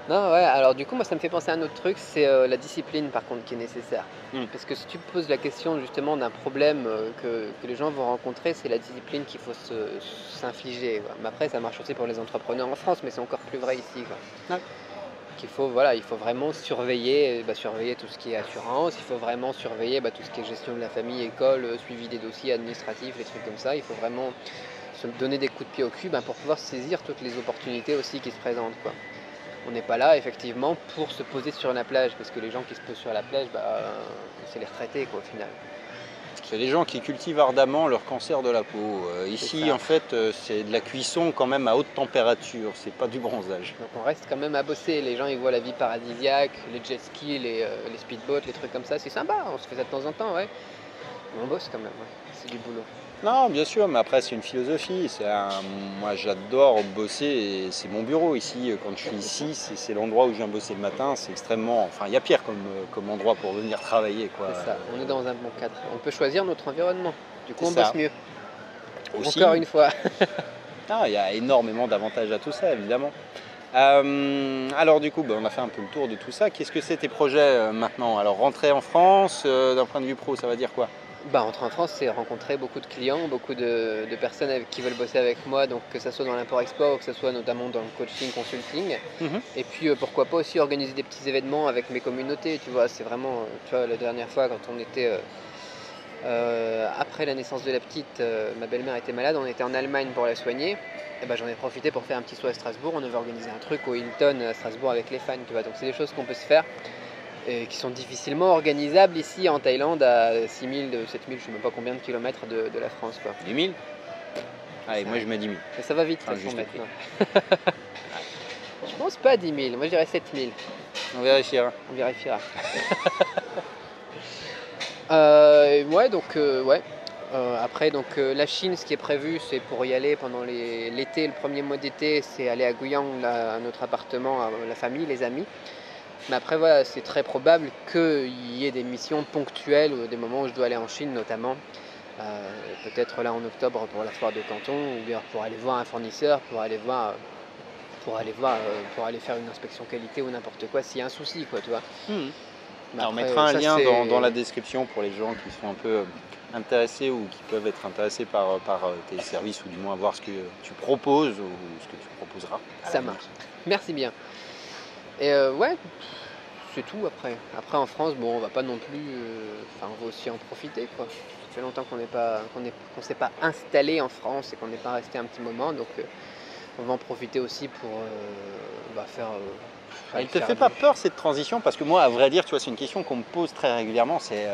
Non, ouais, alors du coup, moi ça me fait penser à un autre truc, c'est la discipline par contre qui est nécessaire. Parce que si tu poses la question justement d'un problème que les gens vont rencontrer, c'est la discipline qu'il faut s'infliger. Mais après, ça marche aussi pour les entrepreneurs en France, mais c'est encore plus vrai ici. Quoi. Ouais. Il faut vraiment surveiller tout ce qui est assurance, il faut vraiment surveiller tout ce qui est gestion de la famille, école, suivi des dossiers administratifs, les trucs comme ça. Il faut vraiment se donner des coups de pied au cul pour pouvoir saisir toutes les opportunités aussi qui se présentent. Quoi. On n'est pas là effectivement pour se poser sur la plage, parce que les gens qui se posent sur la plage, c'est les retraités quoi, au final. C'est les gens qui cultivent ardemment leur cancer de la peau. Ici, en fait, c'est de la cuisson quand même à haute température, c'est pas du bronzage. Donc on reste quand même à bosser. Les gens, ils voient la vie paradisiaque, les jet skis, les speedboats, les trucs comme ça. C'est sympa, on se fait ça de temps en temps, ouais. Mais on bosse quand même, ouais. C'est du boulot. Non, bien sûr, mais après, c'est une philosophie. Moi, j'adore bosser et c'est mon bureau ici. Quand je suis ici, c'est l'endroit où je viens bosser le matin. C'est extrêmement... Enfin, il y a pire comme endroit pour venir travailler, quoi. C'est ça, on est dans un bon cadre. On peut choisir notre environnement. Du coup, on bosse mieux. Aussi, encore une fois. Il y a énormément d'avantages à tout ça, évidemment. Alors du coup, on a fait un peu le tour de tout ça. Qu'est-ce que c'est tes projets maintenant? Alors, rentrer en France, d'un point de vue pro, ça va dire quoi? Entrer en France, c'est rencontrer beaucoup de clients, beaucoup de personnes qui veulent bosser avec moi, donc que ce soit dans l'import-export ou que ce soit notamment dans le coaching, consulting. Et puis pourquoi pas aussi organiser des petits événements avec mes communautés, tu vois. C'est vraiment, tu vois, la dernière fois quand on était, après la naissance de la petite, ma belle-mère était malade, on était en Allemagne pour la soigner. Et j'en ai profité pour faire un petit saut à Strasbourg, on avait organisé un truc au Hilton à Strasbourg avec les fans, tu vois. Donc c'est des choses qu'on peut se faire. Et qui sont difficilement organisables ici en Thaïlande à 6000, 7000, je ne sais même pas combien de kilomètres de la France. Quoi. 10 000 Allez, moi je mets 10 000. Mais ça va vite, juste maintenant. Je pense pas à 10 000, moi je dirais 7000. On vérifiera. On vérifiera. Ouais, donc, ouais. Après, donc, la Chine, ce qui est prévu, c'est pour y aller pendant l'été, le premier mois d'été, c'est aller à Guyang, à notre appartement, la famille, les amis. Mais après, voilà, c'est très probable qu'il y ait des missions ponctuelles ou des moments où je dois aller en Chine, notamment. Peut-être là en octobre pour la foire de Canton, ou bien pour aller voir un fournisseur, pour aller faire une inspection qualité ou n'importe quoi, s'il y a un souci, quoi, tu vois. On mettra un lien dans la description pour les gens qui sont un peu intéressés ou qui peuvent être intéressés par tes services, ou du moins voir ce que tu proposes ou ce que tu proposeras. Ça marche. Merci bien. Et ouais, c'est tout après. Après en France, on va pas non plus. On va aussi en profiter, quoi. Ça fait longtemps qu'on s'est pas installé en France et qu'on n'est pas resté un petit moment, donc on va en profiter aussi pour faire. Il te fait pas peur cette transition? Parce que moi, à vrai dire, tu vois, c'est une question qu'on me pose très régulièrement. C'est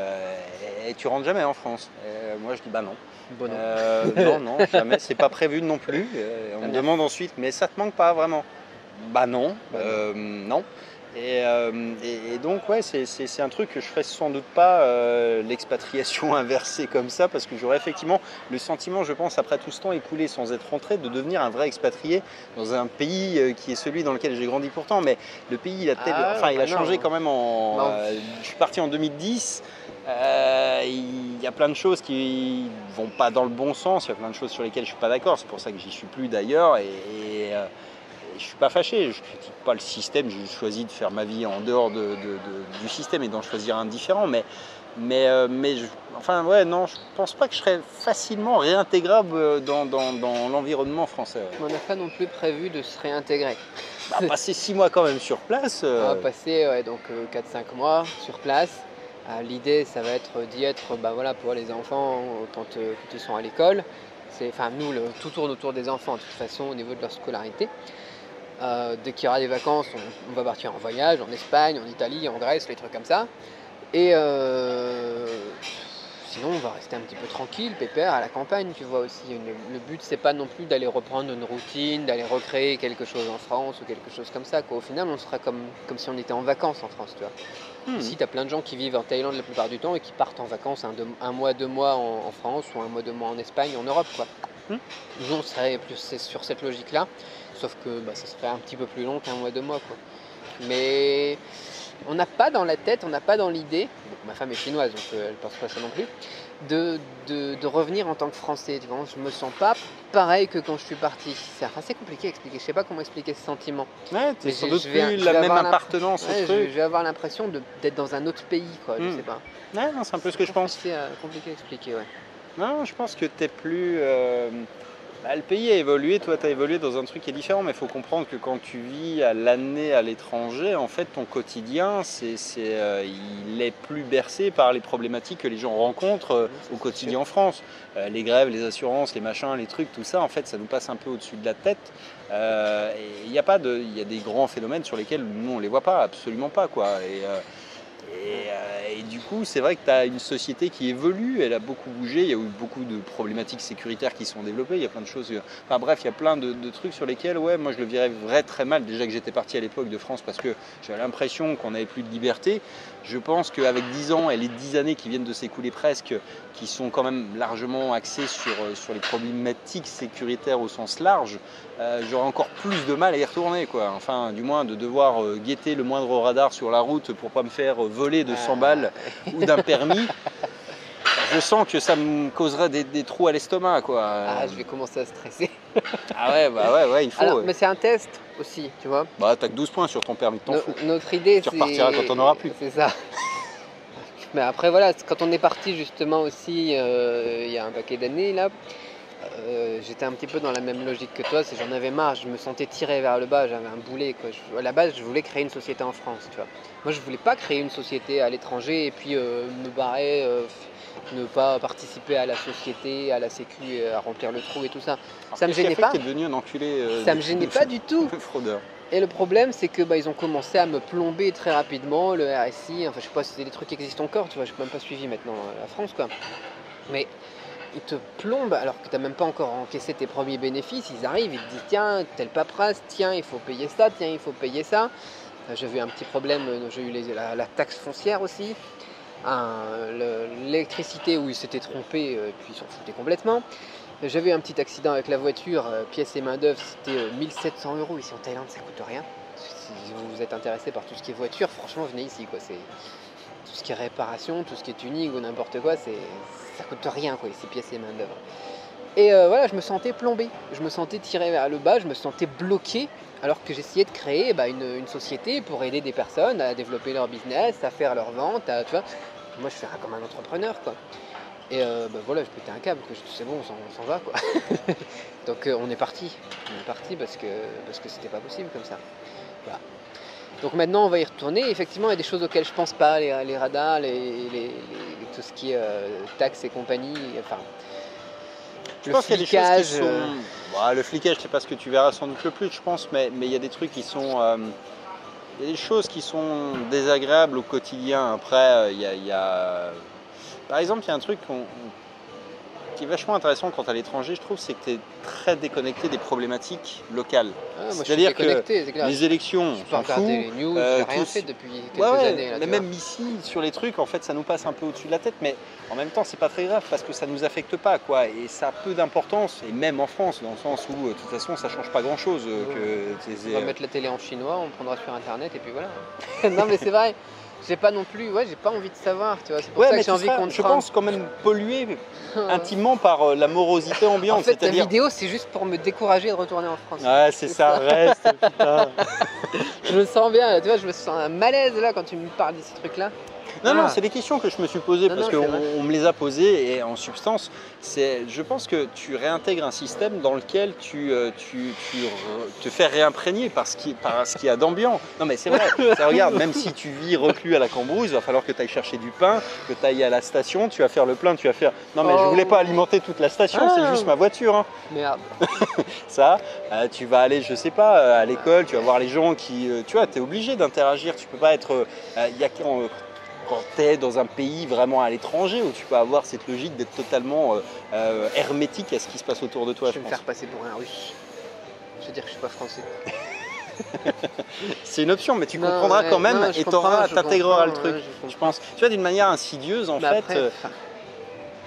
et tu rentres jamais en France? Moi, je dis bah non. Non, jamais. C'est pas prévu non plus. On me demande ensuite, mais ça te manque pas vraiment? Bah non, non. Et donc ouais, c'est un truc que je ferais sans doute pas, l'expatriation inversée comme ça, parce que j'aurais effectivement le sentiment, je pense, après tout ce temps écoulé sans être rentré, de devenir un vrai expatrié dans un pays qui est celui dans lequel j'ai grandi pourtant. Mais le pays, il a changé quand même. Je suis parti en 2010. Il y a plein de choses qui vont pas dans le bon sens, il y a plein de choses sur lesquelles je suis pas d'accord, c'est pour ça que j'y suis plus d'ailleurs, et je suis pas fâché, je critique pas le système, j'ai choisi de faire ma vie en dehors du système et d'en choisir un différent, mais je pense pas que je serais facilement réintégrable dans l'environnement français. Ouais. On n'a pas non plus prévu de se réintégrer. Passer 6 mois quand même sur place. On va passer 4-5 mois sur place. L'idée, ça va être d'y être pour les enfants quand ils sont à l'école. Nous, tout tourne autour des enfants de toute façon au niveau de leur scolarité. Dès qu'il y aura des vacances, on va partir en voyage en Espagne, en Italie, en Grèce, les trucs comme ça. Et sinon, on va rester un petit peu tranquille, pépère, à la campagne, tu vois aussi. Le but, c'est pas non plus d'aller reprendre une routine, d'aller recréer quelque chose en France ou quelque chose comme ça, quoi. Au final, on sera comme si on était en vacances en France, tu vois. Ici, tu as plein de gens qui vivent en Thaïlande la plupart du temps et qui partent en vacances un mois, 2 mois en France ou un mois, 2 mois en Espagne, en Europe, quoi. Nous, on serait plus sur cette logique-là, sauf que ça serait un petit peu plus long qu'un mois, 2 mois, quoi. Mais on n'a pas dans la tête, on n'a pas dans l'idée, ma femme est chinoise, donc elle ne pense pas ça non plus, de revenir en tant que Français. Tu vois, je me sens pas pareil que quand je suis parti. C'est assez compliqué à expliquer, je sais pas comment expliquer ce sentiment. Ouais, tu sans doute plus la même appartenance au truc. Je vais avoir l'impression d'être dans un autre pays, quoi, je sais pas. Ouais, non, c'est un peu ce que je pense. C'est compliqué à expliquer, ouais. Non, je pense que tu es plus... le pays a évolué, toi tu as évolué dans un truc qui est différent, mais il faut comprendre que quand tu vis à l'année à l'étranger, en fait ton quotidien, il est plus bercé par les problématiques que les gens rencontrent au quotidien en France. Les grèves, les assurances, les machins, les trucs, tout ça, en fait ça nous passe un peu au-dessus de la tête. Et il y a des grands phénomènes sur lesquels nous on les voit pas, absolument pas, quoi. Et du coup, c'est vrai que tu as une société qui évolue, elle a beaucoup bougé, il y a eu beaucoup de problématiques sécuritaires qui sont développées, il y a plein de choses, enfin bref, il y a plein de trucs sur lesquels, moi je le vivrais très mal, déjà que j'étais parti à l'époque de France parce que j'avais l'impression qu'on n'avait plus de liberté. Je pense qu'avec 10 ans et les 10 années qui viennent de s'écouler presque, qui sont quand même largement axées sur les problématiques sécuritaires au sens large, j'aurais encore plus de mal à y retourner, quoi. Enfin, du moins de devoir guetter le moindre radar sur la route pour pas me faire voler de 100 balles ou d'un permis. Je sens que ça me causerait des trous à l'estomac, quoi. Je vais commencer à stresser. Ouais, il faut. Alors, mais c'est un test aussi, tu vois. T'as que 12 points sur ton permis, t'en fous. Notre idée, tu repartiras quand t'en auras plus. C'est ça. Mais après, voilà, quand on est parti justement aussi il y a un paquet d'années là, j'étais un petit peu dans la même logique que toi, c'est j'en avais marre, je me sentais tiré vers le bas, j'avais un boulet quoi. À la base, je voulais créer une société en France, tu vois. Moi, je voulais pas créer une société à l'étranger et puis me barrer, ne pas participer à la société, à la sécu, à remplir le trou et tout ça. Ça me gênait pas. T'es devenu un enculé. Ça me gênait pas du tout. Fraudeur. Et le problème, c'est que ils ont commencé à me plomber très rapidement, le RSI, enfin je sais pas si c'est des trucs qui existent encore, tu vois, j'ai même pas suivi maintenant la France quoi. Mais ils te plombent alors que tu n'as même pas encore encaissé tes premiers bénéfices, ils arrivent, ils te disent tiens, telle paperasse, tiens, il faut payer ça, tiens, il faut payer ça. J'ai eu un petit problème, j'ai eu la taxe foncière aussi, l'électricité où ils s'étaient trompés, puis ils s'en foutaient complètement. J'avais eu un petit accident avec la voiture, pièces et main d'œuvre, c'était 1700 € ici en Thaïlande, ça coûte rien. Si vous êtes intéressé par tout ce qui est voiture, franchement venez ici quoi. C'est tout ce qui est réparation, tout ce qui est tuning ou n'importe quoi, ça coûte rien quoi, ces pièces et main d'œuvre. Et voilà, je me sentais plombé, je me sentais tiré vers le bas, je me sentais bloqué alors que j'essayais de créer une société pour aider des personnes à développer leur business, à faire leur vente, tu vois. Moi je fais comme un entrepreneur quoi. Et voilà, je pétais un câble, c'est bon, on s'en va quoi. Donc on est parti parce que c'était pas possible comme ça. Voilà. Donc maintenant on va y retourner. Effectivement, il y a des choses auxquelles je pense pas, les radars, tout ce qui est taxes et compagnie. Enfin, je pense qu'il y a des choses qui sont. Le flicage, c'est pas ce que tu verras sans doute le plus, je pense, mais il y a des trucs qui sont. Il y a des choses qui sont désagréables au quotidien. Après, il y a. Par exemple, il y a un truc qui est vachement intéressant quand tu es à l'étranger, je trouve, c'est que tu es très déconnecté des problématiques locales. C'est-à-dire que les élections, je peux regarder les news, j'ai rien fait depuis quelques années. Là, mais même ici, sur les trucs, en fait, ça nous passe un peu au-dessus de la tête, mais en même temps, c'est pas très grave parce que ça nous affecte pas, quoi. Et ça a peu d'importance, et même en France, dans le sens où, de toute façon, ça change pas grand-chose. On va mettre la télé en chinois, on prendra sur Internet, et puis voilà. Non, mais c'est vrai. J'ai pas non plus, j'ai pas envie de savoir, tu vois. C'est pour ça que j'ai envie qu'on te Je pense quand même pollué intimement par la morosité ambiante. En fait, ta vidéo, c'est juste pour me décourager de retourner en France. Ouais, c'est ça, reste, putain. Je me sens bien, là, tu vois, je me sens un malaise là quand tu me parles de ces trucs-là. Non, c'est des questions que je me suis posées parce qu'on me les a posées et en substance, je pense que tu réintègres un système dans lequel tu te fais réimprégner par ce qui y a d'ambiant. Non mais c'est vrai, ça, regarde, même si tu vis reclus à la Cambrousse, il va falloir que tu ailles chercher du pain, que tu ailles à la station, tu vas faire le plein, tu vas faire... Non mais je voulais pas alimenter toute la station, c'est juste ma voiture. Hein. Merde. Ça, tu vas aller, je sais pas, à l'école, tu vas voir les gens qui... tu vois, tu es obligé d'interagir, tu peux pas être... quand tu es dans un pays vraiment à l'étranger où tu peux avoir cette logique d'être totalement hermétique à ce qui se passe autour de toi. Je vais me faire passer pour un russe. Je veux dire que je suis pas français. C'est une option, mais tu comprendras quand même et tu intégreras le truc. Je pense. Tu vois, d'une manière insidieuse en fait.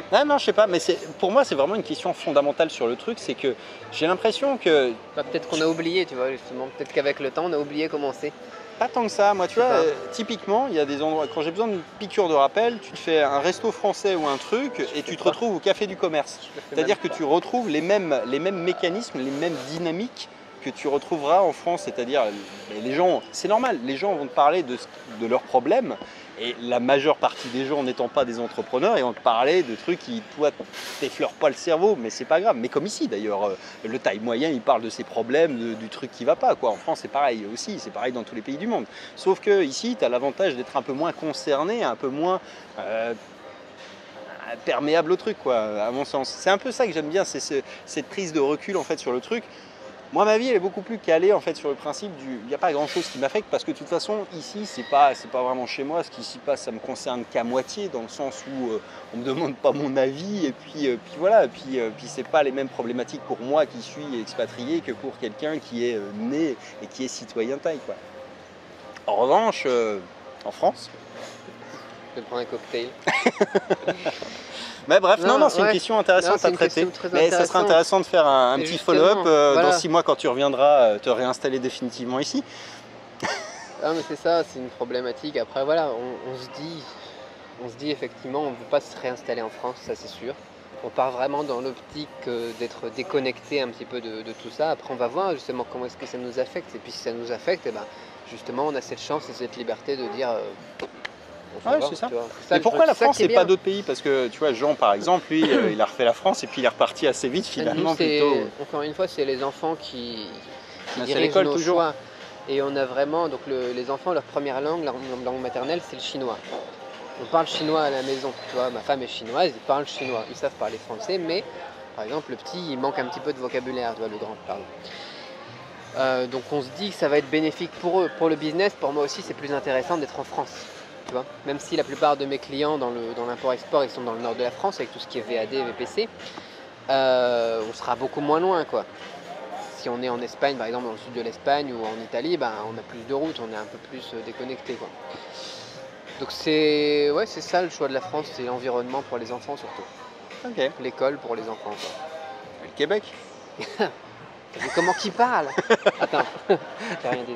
Après, non, je sais pas, mais pour moi c'est vraiment une question fondamentale sur le truc, c'est que j'ai l'impression que... peut-être qu'on a oublié, tu vois, justement. Peut-être qu'avec le temps on a oublié comment c'est. Pas tant que ça, moi tu vois, typiquement il y a des endroits, quand j'ai besoin d'une piqûre de rappel, tu te fais un resto français ou un truc et tu te retrouves au café du commerce. C'est-à-dire que tu retrouves les mêmes mécanismes, les mêmes dynamiques que tu retrouveras en France, c'est-à-dire les gens, c'est normal, les gens vont te parler de leurs problèmes et la majeure partie des gens n'étant pas des entrepreneurs, ils vont te parler de trucs qui, toi, t'effleurent pas le cerveau, mais c'est pas grave. Mais comme ici d'ailleurs, le taille moyen, il parle de ses problèmes, du truc qui va pas, quoi. En France, c'est pareil aussi, c'est pareil dans tous les pays du monde. Sauf que ici, tu as l'avantage d'être un peu moins concerné, un peu moins perméable au truc, quoi, à mon sens. C'est un peu ça que j'aime bien, c'est cette prise de recul en fait sur le truc. Moi, ma vie, elle est beaucoup plus calée en fait sur le principe il n'y a pas grand-chose qui m'affecte parce que de toute façon, ici, c'est pas vraiment chez moi. Ce qui s'y passe, ça me concerne qu'à moitié, dans le sens où on me demande pas mon avis et puis voilà. Et puis c'est pas les mêmes problématiques pour moi qui suis expatrié que pour quelqu'un qui est né et qui est citoyen thaï, quoi. En revanche, en France, je vais prendre un cocktail. Mais bref, non, c'est une question intéressante à traiter. Mais ça serait intéressant de faire un petit follow-up dans 6 mois quand tu reviendras te réinstaller définitivement ici. Ah, mais c'est ça, c'est une problématique. Après, voilà, on se dit effectivement, on ne veut pas se réinstaller en France, ça c'est sûr. On part vraiment dans l'optique d'être déconnecté un petit peu de tout ça. Après, on va voir justement comment est-ce que ça nous affecte. Et puis si ça nous affecte, justement, on a cette chance et cette liberté de dire Ouais, c'est ça. Mais pourquoi la France et pas d'autres pays? Parce que tu vois, Jean par exemple, lui, il a refait la France et puis il est reparti assez vite finalement. Encore une fois, c'est les enfants qui dirigent nos choix. Et on a vraiment, donc les enfants, leur première langue, leur langue maternelle, c'est le chinois. On parle chinois à la maison, tu vois, ma femme est chinoise, ils parlent chinois, ils savent parler français, mais par exemple le petit, il manque un petit peu de vocabulaire, tu vois, le grand, pardon. Donc on se dit que ça va être bénéfique pour eux. Pour le business, pour moi aussi, c'est plus intéressant d'être en France. Tu vois, même si la plupart de mes clients dans l'import-export, ils sont dans le nord de la France avec tout ce qui est VAD, VPC, on sera beaucoup moins loin, quoi. Si on est en Espagne, par exemple dans le sud de l'Espagne ou en Italie, ben, on a plus de routes, on est un peu plus déconnecté, quoi. Donc c'est ça le choix de la France, c'est l'environnement pour les enfants surtout. Ok. L'école pour les enfants, quoi. Et le Québec. Mais comment qu'ils parlent? Attends, j'ai rien dit.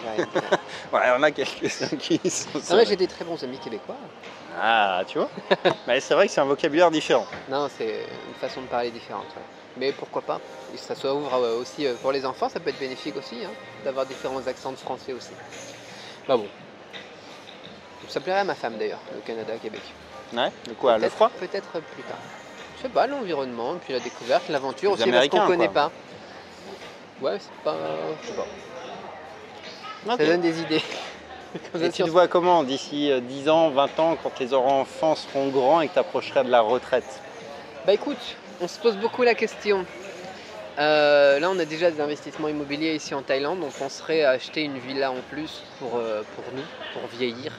Ouais, on a quelques-uns qui sont... Non mais j'ai des très bons amis québécois. Ah, tu vois. Mais c'est vrai que c'est un vocabulaire différent. Non, c'est une façon de parler différente. Ouais. Mais pourquoi pas? Et ça s'ouvre aussi pour les enfants, ça peut être bénéfique aussi, hein, d'avoir différents accents de français aussi. Bah bon. Ça plairait à ma femme d'ailleurs, le Canada, Québec. Ouais, de quoi? Le froid? Peut-être plus tard. Je sais pas, l'environnement, puis la découverte, l'aventure aussi, parce qu'on connaît pas. Ouais, c'est pas... Je sais pas. Okay. Ça donne des idées. Et tu te vois comment d'ici 10 ans, 20 ans, quand les enfants seront grands et que tu approcherais de la retraite? Bah écoute, on se pose beaucoup la question. Là, on a déjà des investissements immobiliers ici en Thaïlande, donc on penserait à acheter une villa en plus pour nous, pour vieillir.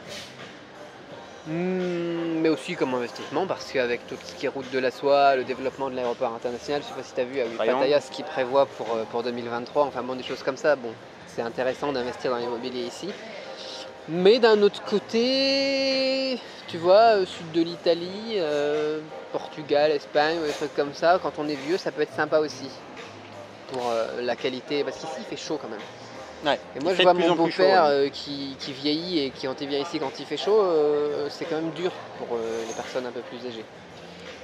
Mais aussi comme investissement, parce qu'avec tout ce qui est route de la soie, le développement de l'aéroport international, je sais pas si tu as vu, avec Pattaya, ce qu'il prévoit pour 2023, enfin bon, des choses comme ça, bon, c'est intéressant d'investir dans l'immobilier ici. Mais d'un autre côté, tu vois, sud de l'Italie, Portugal, Espagne, des trucs comme ça, quand on est vieux, ça peut être sympa aussi. Pour la qualité, parce qu'ici il fait chaud quand même. Ouais, et moi je vois mon beau-père qui vieillit et qui quand il vient ici quand il fait chaud, c'est quand même dur pour les personnes un peu plus âgées.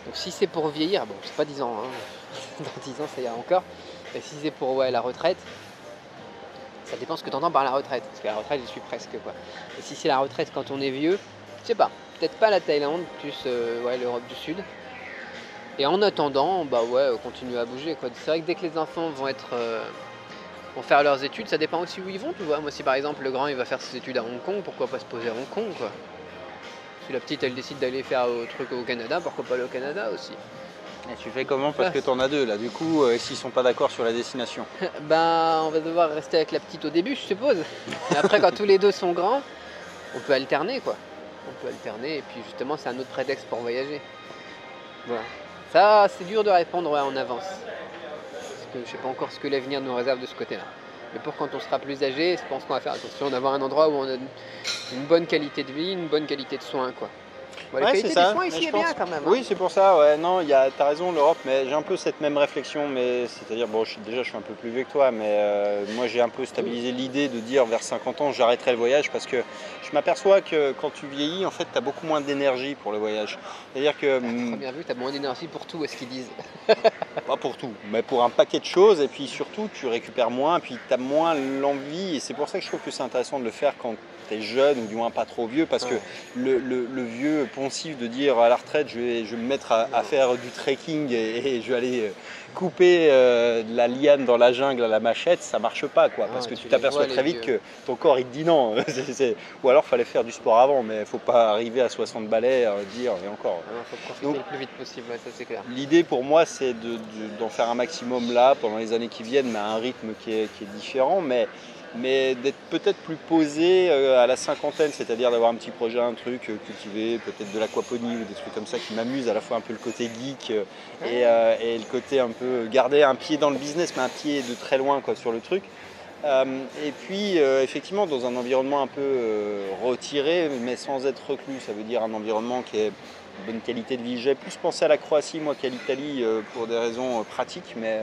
Donc si c'est pour vieillir, bon c'est pas 10 ans, hein. Dans 10 ans ça ira encore, mais si c'est pour la retraite, ça dépend ce que tu entends par la retraite, parce que la retraite j'y suis presque quoi. Et si c'est la retraite quand on est vieux, je sais pas, peut-être pas la Thaïlande, plus l'Europe du Sud. Et en attendant, continuer à bouger, quoi. C'est vrai que dès que les enfants vont faire leurs études, ça dépend aussi où ils vont, tu vois. Moi, si par exemple le grand il va faire ses études à Hong Kong, pourquoi pas se poser à Hong Kong, quoi. Si la petite elle décide d'aller faire un truc au Canada, pourquoi pas aller au Canada aussi. Et tu fais comment? Parce que t'en as deux là, du coup, s'ils sont pas d'accord sur la destination. On va devoir rester avec la petite au début, je suppose. Et après, quand tous les deux sont grands, on peut alterner, quoi. On peut alterner, et puis justement, c'est un autre prétexte pour voyager. Voilà. Ça, c'est dur de répondre en avance. Parce que je ne sais pas encore ce que l'avenir nous réserve de ce côté-là. Mais pour quand on sera plus âgé, je pense qu'on va faire attention d'avoir un endroit où on a une bonne qualité de vie, une bonne qualité de soins, quoi. La qualité des soins ici est bien quand même. Oui, c'est pour ça, ouais, non, t'as raison, l'Europe, mais j'ai un peu cette même réflexion, mais c'est-à-dire, bon, je suis un peu plus vieux que toi, mais moi j'ai un peu stabilisé l'idée de dire vers 50 ans, j'arrêterai le voyage, parce que je m'aperçois que quand tu vieillis, en fait, t'as beaucoup moins d'énergie pour le voyage. C'est-à-dire que... T'as bien vu, t'as moins d'énergie pour tout, est-ce qu'ils disent. Pas pour tout, mais pour un paquet de choses, et puis surtout, tu récupères moins, puis t'as moins l'envie, et c'est pour ça que je trouve que c'est intéressant de le faire quand t'es jeune, ou du moins pas trop vieux, parce que le vieux poncif de dire à la retraite, je vais me mettre à faire du trekking et je vais aller couper de la liane dans la jungle à la machette, ça marche pas, quoi, parce que tu t'aperçois très vite que ton corps il te dit non. Ou alors fallait faire du sport avant, mais faut pas arriver à 60 balais dire et encore. Faut profiter le plus vite possible, ça c'est clair. L'idée pour moi c'est d'en faire un maximum là pendant les années qui viennent, mais à un rythme qui est différent, mais d'être peut-être plus posé à la cinquantaine, c'est-à-dire d'avoir un petit projet, un truc cultivé, peut-être de l'aquaponie ou des trucs comme ça qui m'amusent, à la fois un peu le côté geek et le côté un peu garder un pied dans le business, mais un pied de très loin, quoi, sur le truc. Et puis effectivement dans un environnement un peu retiré, mais sans être reclus, ça veut dire un environnement qui est de bonne qualité de vie. J'ai plus pensé à la Croatie moi qu'à l'Italie pour des raisons pratiques, mais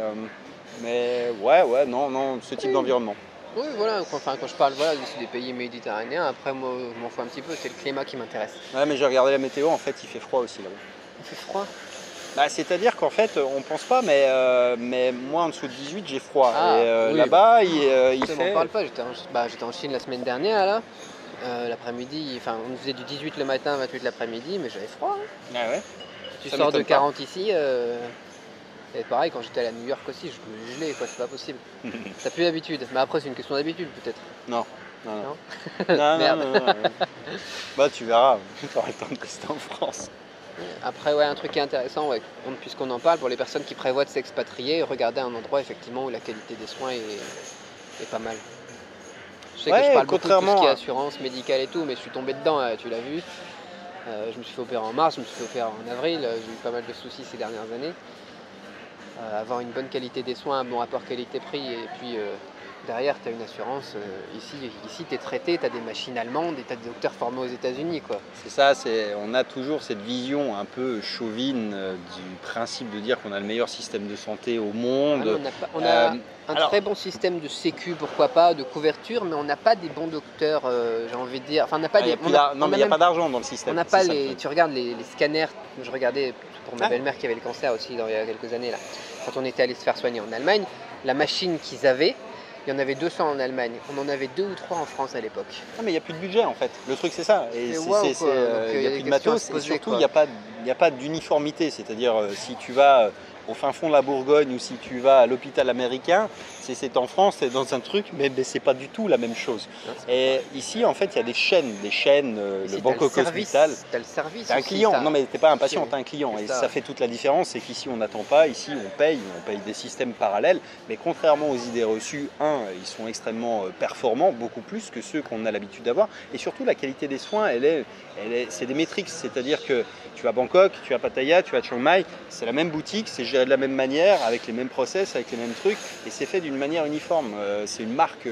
non, ce type d'environnement. Oui, voilà, quand je parle c'est des pays méditerranéens, après moi je m'en fous un petit peu, c'est le climat qui m'intéresse. Ouais, mais j'ai regardé la météo, en fait il fait froid aussi là-bas. Il fait froid? Bah, c'est-à-dire qu'en fait, on pense pas, mais moi en dessous de 18, j'ai froid. Ah, Et oui, là-bas, il ça m'en fait. parle pas, j'étais en Chine la semaine dernière, là. L'après-midi, enfin, on faisait du 18 le matin, 28 l'après-midi, mais j'avais froid, hein. Ah ouais. Tu Ça sors de m'étonne pas. 40 ici, et pareil, quand j'étais à New York aussi, je me gelais, quoi, c'est pas possible. T'as plus l'habitude, mais après, c'est une question d'habitude, peut-être. Non. Non. Non, Merde. non. Bah, tu verras, tu auras le temps de rester en France. Après, ouais, un truc qui est intéressant, ouais, puisqu'on en parle, pour les personnes qui prévoient de s'expatrier, regarder un endroit effectivement où la qualité des soins est pas mal. Je sais que je parle beaucoup de tout ce qui est assurance médicale et tout, mais je suis tombé dedans, tu l'as vu. Je me suis fait opérer en mars, je me suis fait opérer en avril, j'ai eu pas mal de soucis ces dernières années. Avoir une bonne qualité des soins, un bon rapport qualité-prix, et puis derrière tu as une assurance. Ici tu es traité, tu as des machines allemandes et tu as des docteurs formés aux États-Unis, quoi. C'est ça, on a toujours cette vision un peu chauvine du principe de dire qu'on a le meilleur système de santé au monde. On a un très bon système de sécu, pourquoi pas, de couverture, mais on n'a pas des bons docteurs, j'ai envie de dire. Enfin, on n'a pas des. Non, mais il n'y a pas d'argent dans le système. On n'a pas les. Tu regardes les scanners. Je regardais pour ma belle-mère qui avait le cancer aussi il y a quelques années là. Quand on était allé se faire soigner en Allemagne, la machine qu'ils avaient, il y en avait 200 en Allemagne. On en avait 2 ou 3 en France à l'époque. Non, mais il n'y a plus de budget en fait. Le truc c'est ça. Et il n'y a plus de matos et surtout il n'y a pas d'uniformité. C'est-à-dire si tu vas au fin fond de la Bourgogne ou si tu vas à l'hôpital américain, c'est en France, c'est dans un truc, mais c'est pas du tout la même chose. Et ici en fait il y a des chaînes, le Bangkok Hospital. Tu as le service. T'es un client, non mais t'es pas un patient, t'es un client. Et ça fait toute la différence, c'est qu'ici on n'attend pas, ici on paye des systèmes parallèles, mais contrairement aux idées reçues, ils sont extrêmement performants, beaucoup plus que ceux qu'on a l'habitude d'avoir. Et surtout la qualité des soins, c'est des métriques, c'est-à-dire que tu vas à Bangkok, tu vas à Pattaya, tu vas à Chiang Mai, c'est la même boutique, c'est géré de la même manière, avec les mêmes process, avec les mêmes trucs, et c'est fait d'une manière uniforme. C'est une marque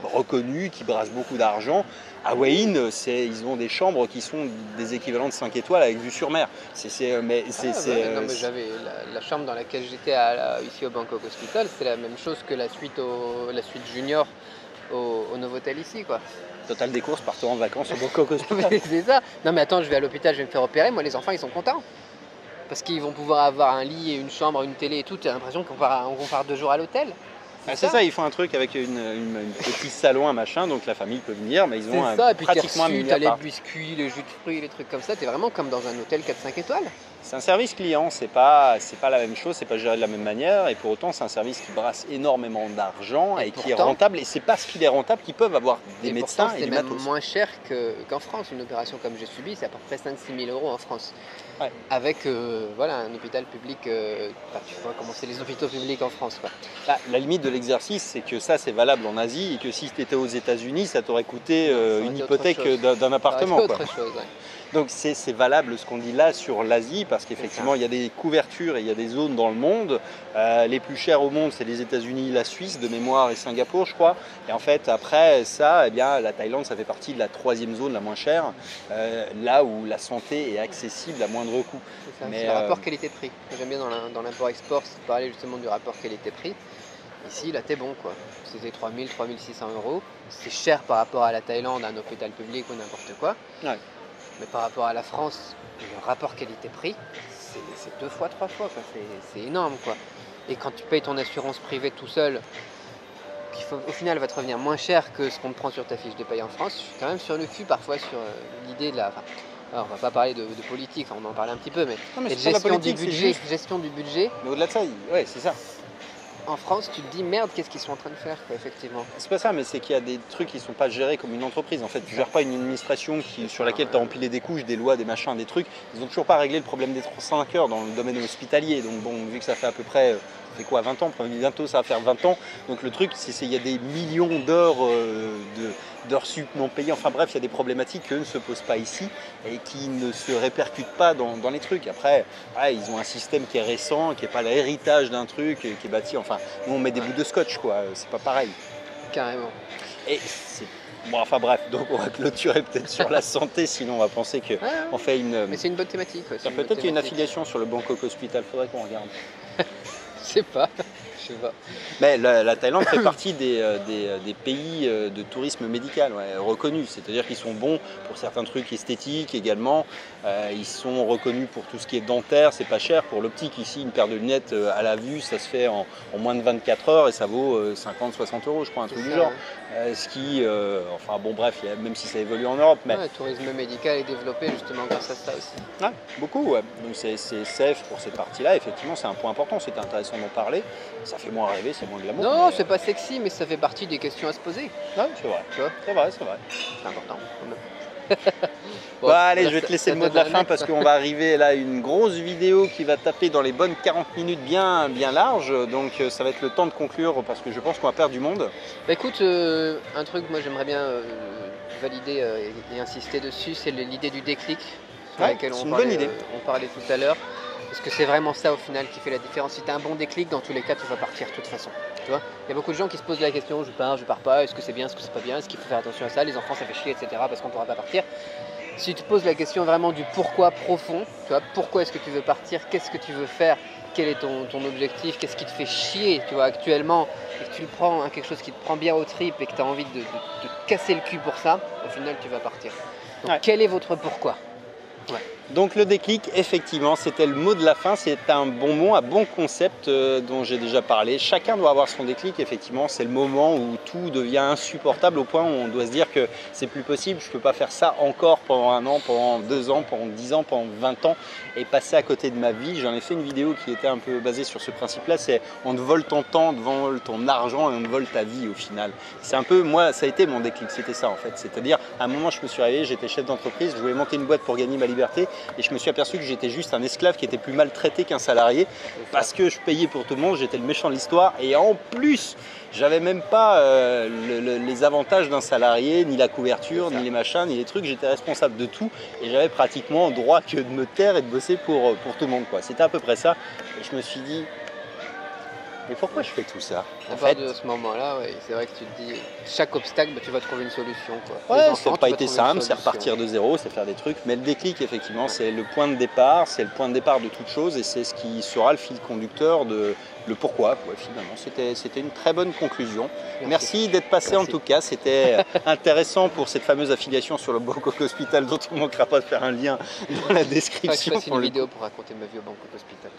reconnue qui brasse beaucoup d'argent. À Hue Hin, ils ont des chambres qui sont des équivalents de 5 étoiles avec vue sur mer. Mais j'avais la chambre dans laquelle j'étais ici au Bangkok Hospital, c'est la même chose que la suite junior au Novotel ici, quoi. Total des courses, partant en vacances au Bangkok Hospital. C'est ça. Non mais attends, je vais à l'hôpital, je vais me faire opérer. Moi, les enfants, ils sont contents. Parce qu'ils vont pouvoir avoir un lit et une chambre, une télé et tout. T'as l'impression qu'on part 2 jours à l'hôtel. C'est ça, ils font un truc avec une petit salon, un machin, donc la famille peut venir, mais ils ont pratiquement un mini appart. T'as les biscuits, les jus de fruits, les trucs comme ça. T'es vraiment comme dans un hôtel 4-5 étoiles. C'est un service client, c'est pas la même chose, c'est pas géré de la même manière, et pour autant c'est un service qui brasse énormément d'argent et qui est rentable, et c'est parce qu'il est rentable qu'ils peuvent avoir des médecins et du matos. C'est même moins cher qu'en France. Une opération comme j'ai subi, c'est à peu près 5-6 000 € en France. Ouais. Avec un hôpital public, tu vois comment c'est les hôpitaux publics en France, quoi. La limite de l'exercice, c'est que ça c'est valable en Asie, et que si tu étais aux États-Unis, ça t'aurait coûté une hypothèque d'un appartement. Autre chose, ouais. Donc c'est valable ce qu'on dit là sur l'Asie, parce qu'effectivement il y a des couvertures et il y a des zones dans le monde. Les plus chères au monde, c'est les États-Unis, la Suisse de mémoire et Singapour, je crois. Et en fait après ça, la Thaïlande, ça fait partie de la 3e zone la moins chère, là où la santé est accessible à moindre coût. C'est le rapport qualité-prix. J'aime bien dans l'import-export, c'est parler justement du rapport qualité-prix. Ici, là, t'es bon, quoi. C'était 3 000, 3 600 €. C'est cher par rapport à la Thaïlande, à un hôpital public ou n'importe quoi. Ouais. Mais par rapport à la France, le rapport qualité-prix, c'est 2 fois, 3 fois, quoi. C'est énorme, quoi. Et quand tu payes ton assurance privée tout seul, qui au final va te revenir moins cher que ce qu'on te prend sur ta fiche de paye en France, je suis quand même sur le cul parfois sur l'idée de la... Alors, on va pas parler de politique, on en parlait un petit peu, mais gestion du budget. Mais au-delà de ça, ouais, c'est ça. En France, tu te dis merde, qu'est-ce qu'ils sont en train de faire, quoi, effectivement. C'est pas ça, mais c'est qu'il y a des trucs qui sont pas gérés comme une entreprise. En fait, tu gères pas une administration sur laquelle tu as empilé des couches, des lois, des machins, des trucs. Ils ont toujours pas réglé le problème des 35 heures dans le domaine hospitalier. Donc bon, vu que ça fait à peu près, 20 ans, bientôt ça va faire 20 ans. Donc le truc, c'est qu'il y a des millions d'heures d'heures sup non payées. Enfin bref, il y a des problématiques qui ne se posent pas ici et qui ne se répercutent pas dans les trucs. Après, ils ont un système qui est récent, qui n'est pas l'héritage d'un truc, qui est bâti. Enfin, nous on met des bouts de scotch, quoi. C'est pas pareil. Carrément. Et c'est... Bon, enfin bref, donc on va clôturer peut-être sur la santé, sinon on va penser qu'on fait une... Mais c'est une bonne thématique. Peut-être qu'il y a une affiliation sur le Bangkok Hospital, faudrait qu'on regarde. sais pas. Je sais pas. Mais la Thaïlande fait partie des pays de tourisme médical reconnus. C'est-à-dire qu'ils sont bons pour certains trucs esthétiques également. Ils sont reconnus pour tout ce qui est dentaire, c'est pas cher. Pour l'optique, ici, une paire de lunettes à la vue, ça se fait en moins de 24 heures et ça vaut 50-60 euros, je crois, un truc du genre. Ce qui, enfin bon, bref, même si ça évolue en Europe. Mais... Ouais, le tourisme médical est développé justement grâce à ça aussi. Ouais, beaucoup, ouais. Donc c'est safe pour cette partie-là. Effectivement, c'est un point important. C'était intéressant d'en parler. Ça fait moins rêver, c'est moins de l'amour. Non, c'est pas sexy, mais ça fait partie des questions à se poser. Ouais, c'est vrai. Tu vois, c'est vrai, c'est vrai. c'est important quand même. Bon, allez, je vais te laisser le mot de la fin parce qu'on va arriver là à une grosse vidéo qui va taper dans les bonnes 40 minutes bien larges. Donc ça va être le temps de conclure parce que je pense qu'on va perdre du monde. Bah écoute, un truc, moi j'aimerais bien valider et insister dessus, c'est l'idée du déclic sur laquelle on parlait tout à l'heure. Parce que c'est vraiment ça au final qui fait la différence. Si tu as un bon déclic, dans tous les cas, tu vas partir de toute façon. Tu vois, il y a beaucoup de gens qui se posent la question, je pars pas, est-ce que c'est bien, est-ce que c'est pas bien, est-ce qu'il faut faire attention à ça, les enfants ça fait chier, etc. parce qu'on ne pourra pas partir. Si tu te poses la question vraiment du pourquoi profond, tu vois, pourquoi est-ce que tu veux partir, qu'est-ce que tu veux faire, quel est ton objectif, qu'est-ce qui te fait chier, tu vois, actuellement, et que tu le prends, quelque chose qui te prend bien aux tripes et que tu as envie de te casser le cul pour ça, au final tu vas partir. Donc quel est votre pourquoi? Donc le déclic, effectivement, c'était le mot de la fin, c'est un bon mot, un bon concept dont j'ai déjà parlé. Chacun doit avoir son déclic, effectivement, c'est le moment où tout devient insupportable au point où on doit se dire que c'est plus possible, je ne peux pas faire ça encore pendant 1 an, pendant 2 ans, pendant 10 ans, pendant 20 ans et passer à côté de ma vie. J'en ai fait une vidéo qui était un peu basée sur ce principe-là, c'est on te vole ton temps, on te vole ton argent et on te vole ta vie au final. C'est un peu, moi, ça a été mon déclic, c'était ça en fait. C'est-à-dire, à un moment, je me suis réveillé, j'étais chef d'entreprise, je voulais monter une boîte pour gagner ma liberté. Et je me suis aperçu que j'étais juste un esclave qui était plus maltraité qu'un salarié parce que je payais pour tout le monde, j'étais le méchant de l'histoire et en plus j'avais même pas les avantages d'un salarié, ni la couverture, ni les machins, ni les trucs, j'étais responsable de tout et j'avais pratiquement droit que de me taire et de bosser pour tout le monde. C'était à peu près ça et je me suis dit mais pourquoi je fais tout ça? À partir de ce moment-là, c'est vrai que tu te dis, chaque obstacle, tu vas trouver une solution. Quoi. Ouais, ça n'a pas été simple, c'est repartir de zéro, c'est faire des trucs. Mais le déclic, effectivement, c'est le point de départ, c'est le point de départ de toute chose et c'est ce qui sera le fil conducteur de le pourquoi. Finalement, c'était une très bonne conclusion. Merci d'être passé en tout cas, c'était intéressant pour cette fameuse affiliation sur le Bangkok Hospital dont on ne manquera pas de faire un lien dans la description. Je fasse une vidéo pour raconter ma vie au Bangkok Hospital.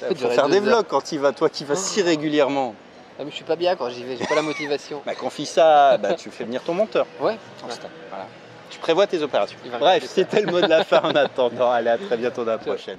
Il faut faire des vlogs quand tu y vas, toi qui vas si régulièrement. Ah, mais je suis pas bien quand j'y vais, j'ai pas la motivation. Confie ça, tu fais venir ton monteur. Ouais. Voilà. Tu prévois tes opérations. Bref, c'était le mot de la fin en attendant. Allez, à très bientôt dans la prochaine.